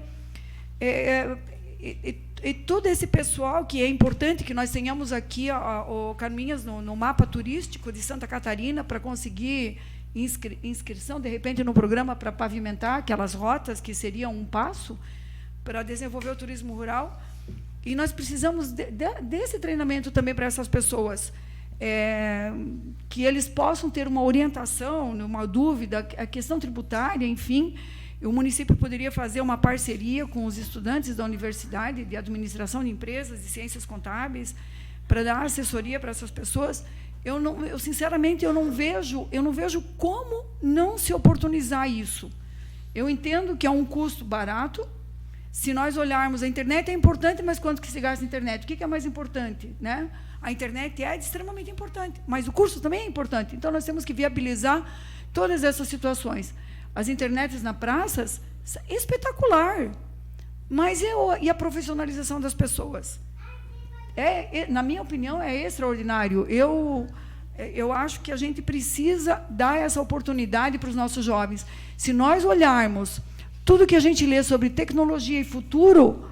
E todo esse pessoal que é importante que nós tenhamos aqui o Canoinhas no mapa turístico de Santa Catarina para conseguir inscrição, de repente, no programa para pavimentar aquelas rotas que seriam um passo para desenvolver o turismo rural. E nós precisamos desse treinamento também para essas pessoas, que eles possam ter uma orientação, uma dúvida, a questão tributária, enfim. O município poderia fazer uma parceria com os estudantes da Universidade de Administração de Empresas e Ciências Contábeis para dar assessoria para essas pessoas. Sinceramente, eu não vejo como não se oportunizar isso. Eu entendo que é um custo barato. Se nós olharmos, a internet é importante, mas quanto que se gasta na internet? O que é mais importante, né? A internet é extremamente importante, mas o curso também é importante. Então, nós temos que viabilizar todas essas situações. As internets nas praças, espetacular. Mas e a profissionalização das pessoas? Na minha opinião, é extraordinário. Eu acho que a gente precisa dar essa oportunidade para os nossos jovens. Se nós olharmos tudo que a gente lê sobre tecnologia e futuro,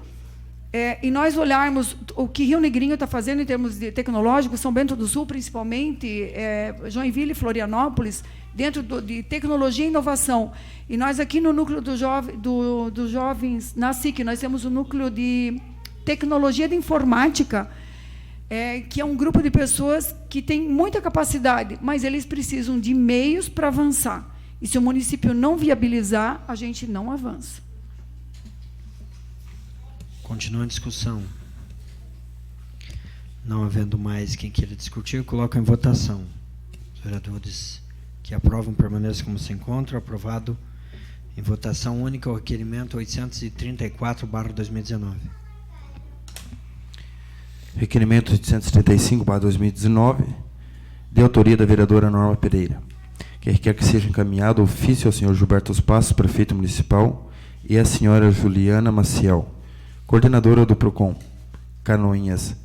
e nós olharmos o que Rio Negrinho está fazendo em termos de tecnológico, São Bento do Sul, principalmente, Joinville e Florianópolis, dentro de tecnologia e inovação. E nós aqui no núcleo dos jovens, na SIC, nós temos o núcleo de tecnologia de informática, que é um grupo de pessoas que tem muita capacidade, mas eles precisam de meios para avançar. E se o município não viabilizar, a gente não avança. Continua a discussão. Não havendo mais quem queira discutir, coloco em votação. Os vereadores que aprovam permaneçam como se encontram. Aprovado em votação única o requerimento 834/2019. Requerimento 835/2019, de autoria da vereadora Norma Pereira, que requer que seja encaminhado ofício ao senhor Gilberto Passos, prefeito municipal, e à senhora Juliana Maciel, coordenadora do PROCON, Canoinhas,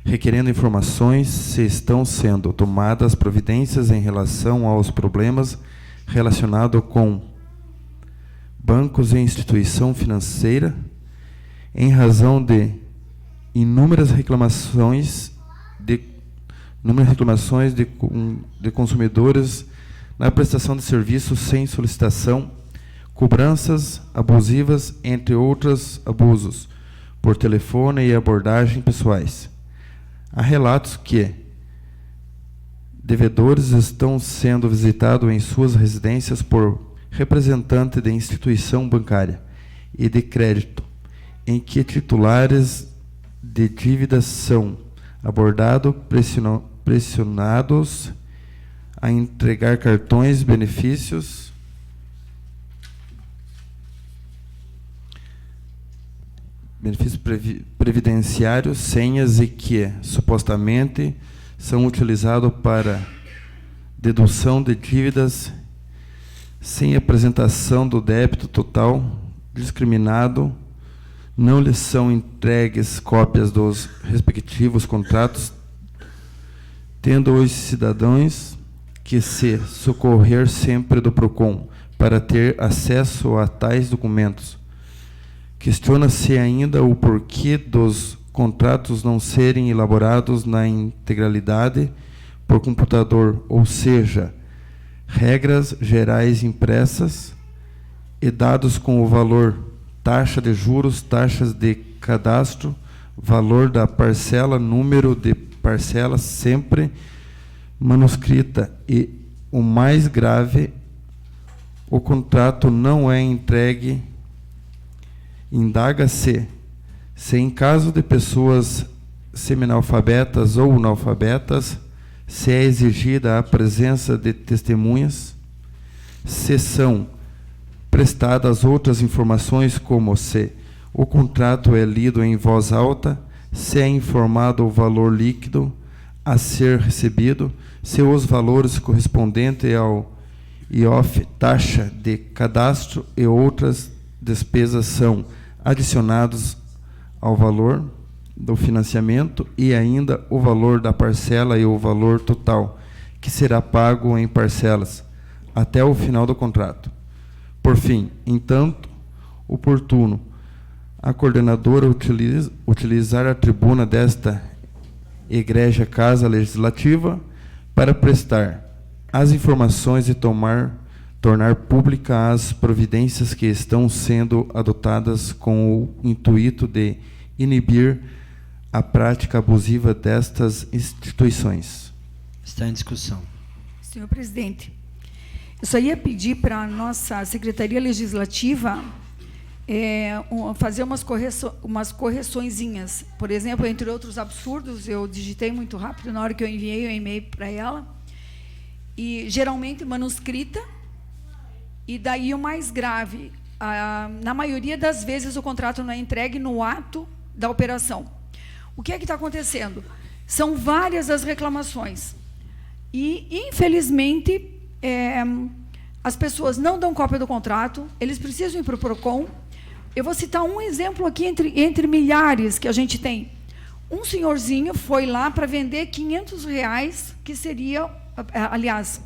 requerendo informações se estão sendo tomadas providências em relação aos problemas relacionados com bancos e instituição financeira, em razão de inúmeras reclamações de consumidores na prestação de serviços sem solicitação, cobranças abusivas, entre outros abusos, por telefone e abordagem pessoais. Há relatos que devedores estão sendo visitados em suas residências por representante de instituição bancária e de crédito, em que titulares de dívidas são abordados, pressionados a entregar cartões, benefícios previdenciários, senhas, e que supostamente são utilizados para dedução de dívidas sem apresentação do débito total discriminado. Não lhes são entregues cópias dos respectivos contratos, tendo os cidadãos que se socorrer sempre do PROCON para ter acesso a tais documentos. Questiona-se ainda o porquê dos contratos não serem elaborados na integralidade por computador, ou seja, regras gerais impressas e dados com o valor, taxa de juros, taxas de cadastro, valor da parcela, número de parcela, sempre manuscrita. E, o mais grave, o contrato não é entregue. Indaga-se se, em caso de pessoas semi-analfabetas ou analfabetas, se é exigida a presença de testemunhas, se são prestadas outras informações, como se o contrato é lido em voz alta, se é informado o valor líquido a ser recebido, se os valores correspondentes ao IOF, taxa de cadastro e outras despesas são adicionados ao valor do financiamento, e ainda o valor da parcela e o valor total, que será pago em parcelas até o final do contrato. Por fim, entanto, oportuno a coordenadora utilizar a tribuna desta egrégia Casa Legislativa para prestar as informações e tornar pública as providências que estão sendo adotadas com o intuito de inibir a prática abusiva destas instituições. Está em discussão. Senhor presidente, eu só ia pedir para a nossa Secretaria Legislativa fazer umas correçõezinhas. Por exemplo, entre outros absurdos, eu digitei muito rápido na hora que eu enviei o e-mail para ela, e geralmente manuscrita, e daí o mais grave, na maioria das vezes o contrato não é entregue no ato da operação. O que é que está acontecendo? São várias as reclamações. E, infelizmente, as pessoas não dão cópia do contrato, eles precisam ir para o PROCON. Eu vou citar um exemplo aqui entre milhares que a gente tem. Um senhorzinho foi lá para vender R$500, que seria aliás,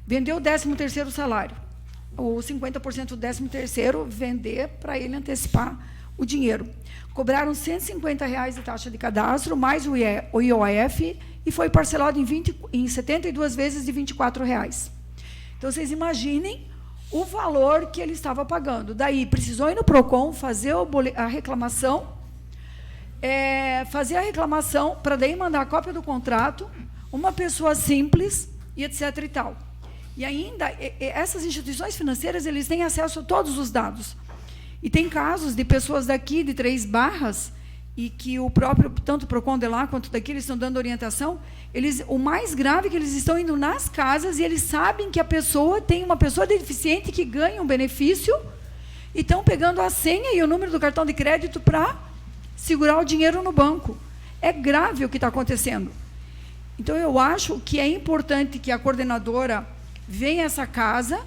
vendeu o 13º salário, ou 50% do 13º, vender para ele antecipar o dinheiro. Cobraram R$ 150 de taxa de cadastro, mais o IOF, e foi parcelado em 72 vezes de R$ 24. Então, vocês imaginem o valor que ele estava pagando. Daí, precisou ir no PROCON, fazer a reclamação, para daí mandar a cópia do contrato, uma pessoa simples, e etc. e tal. E ainda, essas instituições financeiras, eles têm acesso a todos os dados. E tem casos de pessoas daqui, de Três Barras, e que o próprio, tanto o PROCON de lá, quanto daqui, eles estão dando orientação, o mais grave é que eles estão indo nas casas e eles sabem que a pessoa tem uma pessoa deficiente que ganha um benefício e estão pegando a senha e o número do cartão de crédito para segurar o dinheiro no banco. É grave o que está acontecendo. Então, eu acho que é importante que a coordenadora venha a essa casa,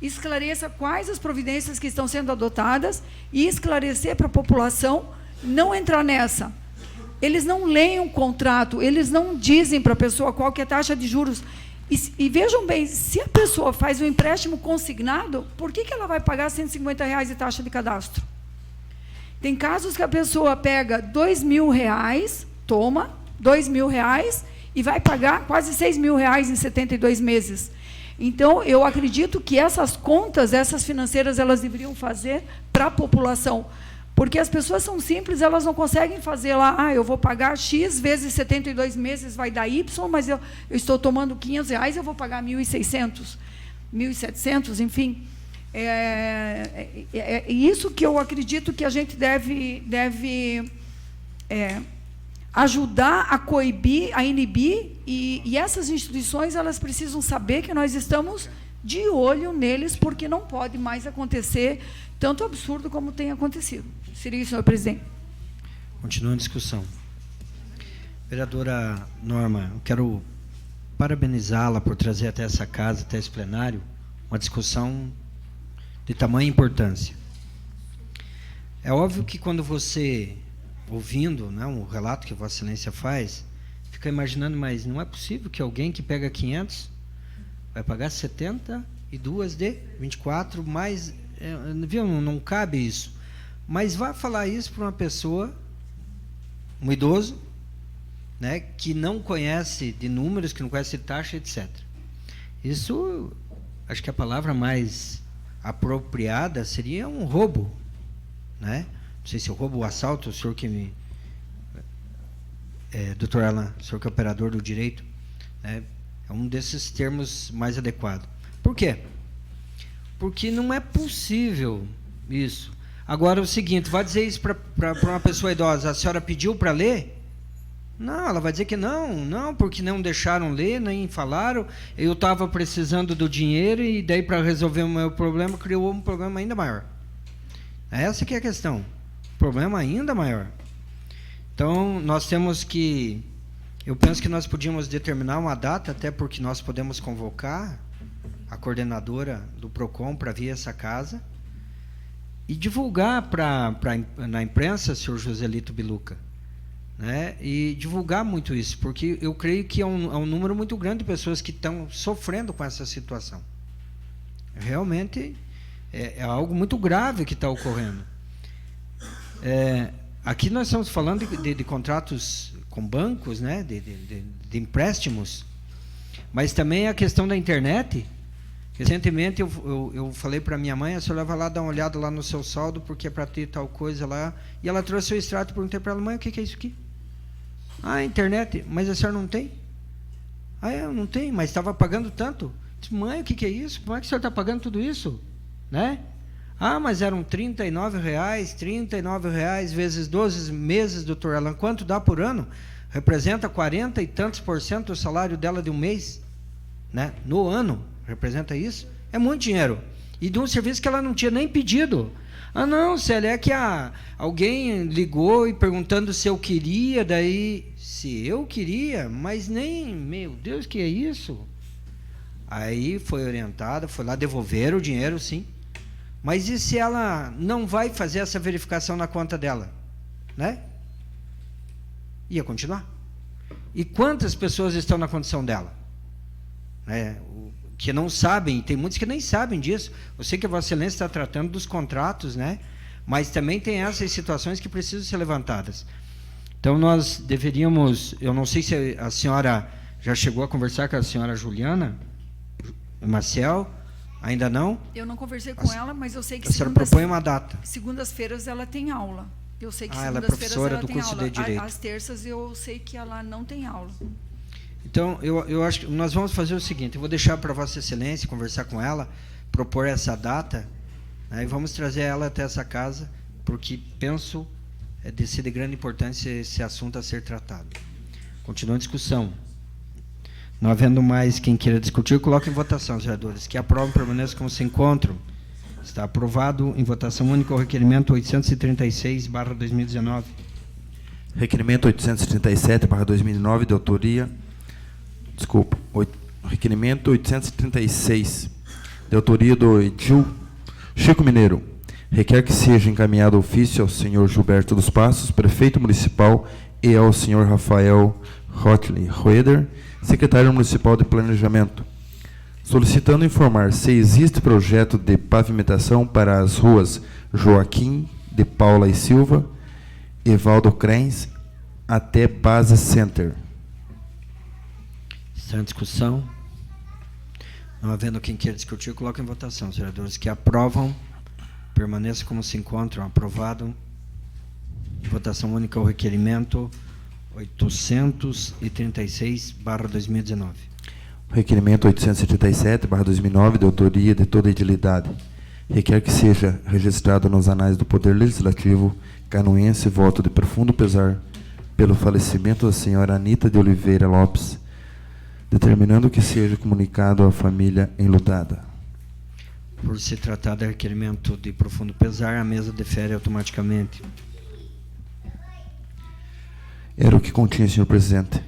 esclareça quais as providências que estão sendo adotadas e esclarecer para a população não entrar nessa. Eles não leem um contrato, eles não dizem para a pessoa qual que é a taxa de juros. E vejam bem, se a pessoa faz um empréstimo consignado, por que ela vai pagar R$ 150 de taxa de cadastro? Tem casos que a pessoa pega R$ 2.000, toma R$ 2.000 e vai pagar quase R$ 6.000 em 72 meses. Então, eu acredito que essas contas, essas financeiras, elas deveriam fazer para a população. Porque as pessoas são simples, elas não conseguem fazer lá, eu vou pagar X vezes 72 meses, vai dar Y, mas eu estou tomando R$ 500, eu vou pagar 1.600, 1.700, enfim. É isso que eu acredito que a gente deve ajudar a coibir, a inibir, e essas instituições, elas precisam saber que nós estamos de olho neles, porque não pode mais acontecer tanto absurdo como tem acontecido. Seria isso, senhor presidente. Continua a discussão. Vereadora Norma, eu quero parabenizá-la por trazer até essa casa, até esse plenário, uma discussão de tamanha importância. É óbvio que quando você, ouvindo, né, um relato que Vossa Excelência faz, fica imaginando, mas não é possível que alguém que pega 500 vai pagar 72 de 24, mais... viu, não cabe isso. Mas vá falar isso para uma pessoa, um idoso, né, que não conhece de números, que não conhece de taxa, etc. Isso, acho que a palavra mais apropriada seria um roubo, né? Não sei se é o roubo ou assalto, o senhor que me... doutor Alan, o senhor que é operador do direito, né, é um desses termos mais adequados. Por quê? Porque não é possível isso. Agora, o seguinte, vai dizer isso para uma pessoa idosa, a senhora pediu para ler? Não, ela vai dizer que não, porque não deixaram ler, nem falaram, eu estava precisando do dinheiro e daí para resolver o meu problema, criou um problema ainda maior. Essa que é a questão, problema ainda maior. Então, nós temos que, eu penso que nós podíamos determinar uma data, até porque nós podemos convocar a coordenadora do PROCON para vir a essa casa e divulgar na imprensa, senhor Joselito Biluca, né? E divulgar muito isso, porque eu creio que é um número muito grande de pessoas que estão sofrendo com essa situação. Realmente é algo muito grave que está ocorrendo. Aqui nós estamos falando de contratos com bancos, né? de empréstimos, mas também a questão da internet. Recentemente eu falei para minha mãe, a senhora vai lá dar uma olhada lá no seu saldo, porque é para ter tal coisa lá. E ela trouxe o extrato, perguntei para ela, mãe, o que é isso aqui? Ah, internet, mas a senhora não tem? Ah, eu não tenho, mas estava pagando tanto. Disse, mãe, o que é isso? Como é que a senhora está pagando tudo isso? Né? Ah, mas eram R$ 39 vezes 12 meses, doutor Alan, quanto dá por ano? Representa 40 e tantos % do salário dela de um mês, né? No ano. Representa isso? É muito dinheiro. E de um serviço que ela não tinha nem pedido. Ah, não, Célia, é que alguém ligou e perguntando se eu queria, daí, se eu queria, mas nem, meu Deus, que é isso? Aí foi orientada, foi lá devolver o dinheiro, sim. Mas e se ela não vai fazer essa verificação na conta dela? Né? Ia continuar. E quantas pessoas estão na condição dela? né, que não sabem, tem muitos que nem sabem disso. Eu sei que a Vossa Excelência está tratando dos contratos, né, mas também tem essas situações que precisam ser levantadas. Então, nós deveríamos... Eu não sei se a senhora já chegou a conversar com a senhora Juliana Maciel. Ainda não? Eu não conversei com ela, mas eu sei que a senhora propõe uma data. segundas-feiras ela tem aula. Eu sei que ela é segundas-feiras professora ela do tem curso aula. de Direito. Às terças eu sei que ela não tem aula. Então, eu acho que nós vamos fazer o seguinte, eu vou deixar para Vossa Excelência conversar com ela, propor essa data, né, e vamos trazer ela até essa casa, porque penso de ser de grande importância esse assunto a ser tratado. Continua a discussão. Não havendo mais quem queira discutir, eu coloco em votação, vereadores, que aprovam e permaneçam como se encontram. Está aprovado em votação única o requerimento 836/2019. Requerimento 837/2009, de autoria... Desculpa. Requerimento 836, de autoria do Edil Chico Mineiro. Requer que seja encaminhado ofício ao senhor Gilberto dos Passos, prefeito municipal, e ao senhor Rafael Rotley Roeder, secretário municipal de Planejamento, solicitando informar se existe projeto de pavimentação para as ruas Joaquim de Paula e Silva, Evaldo Crens, até Base Center. Está em discussão. Não havendo quem queira discutir, eu coloco em votação. Os vereadores que aprovam, permaneçam como se encontram. Aprovado. Votação única o requerimento 836/2019. Requerimento 837/2009, de autoria de toda a edilidade. Requer que seja registrado nos anais do Poder Legislativo canoense voto de profundo pesar pelo falecimento da senhora Anita de Oliveira Lopes, determinando que seja comunicado à família enlutada. Por se tratar de requerimento de profundo pesar, a mesa defere automaticamente. Era o que continha, senhor presidente.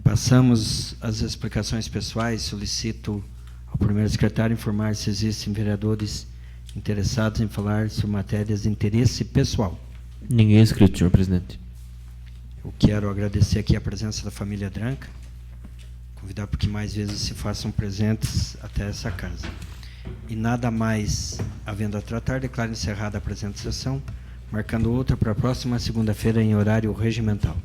Passamos às explicações pessoais. Solicito ao primeiro secretário informar se existem vereadores interessados em falar sobre matérias de interesse pessoal. Ninguém é inscrito, senhor presidente. Eu quero agradecer aqui a presença da família Dranca, convidar para que mais vezes se façam presentes até essa casa. E nada mais havendo a tratar, declaro encerrada a presente sessão, marcando outra para a próxima segunda-feira em horário regimental.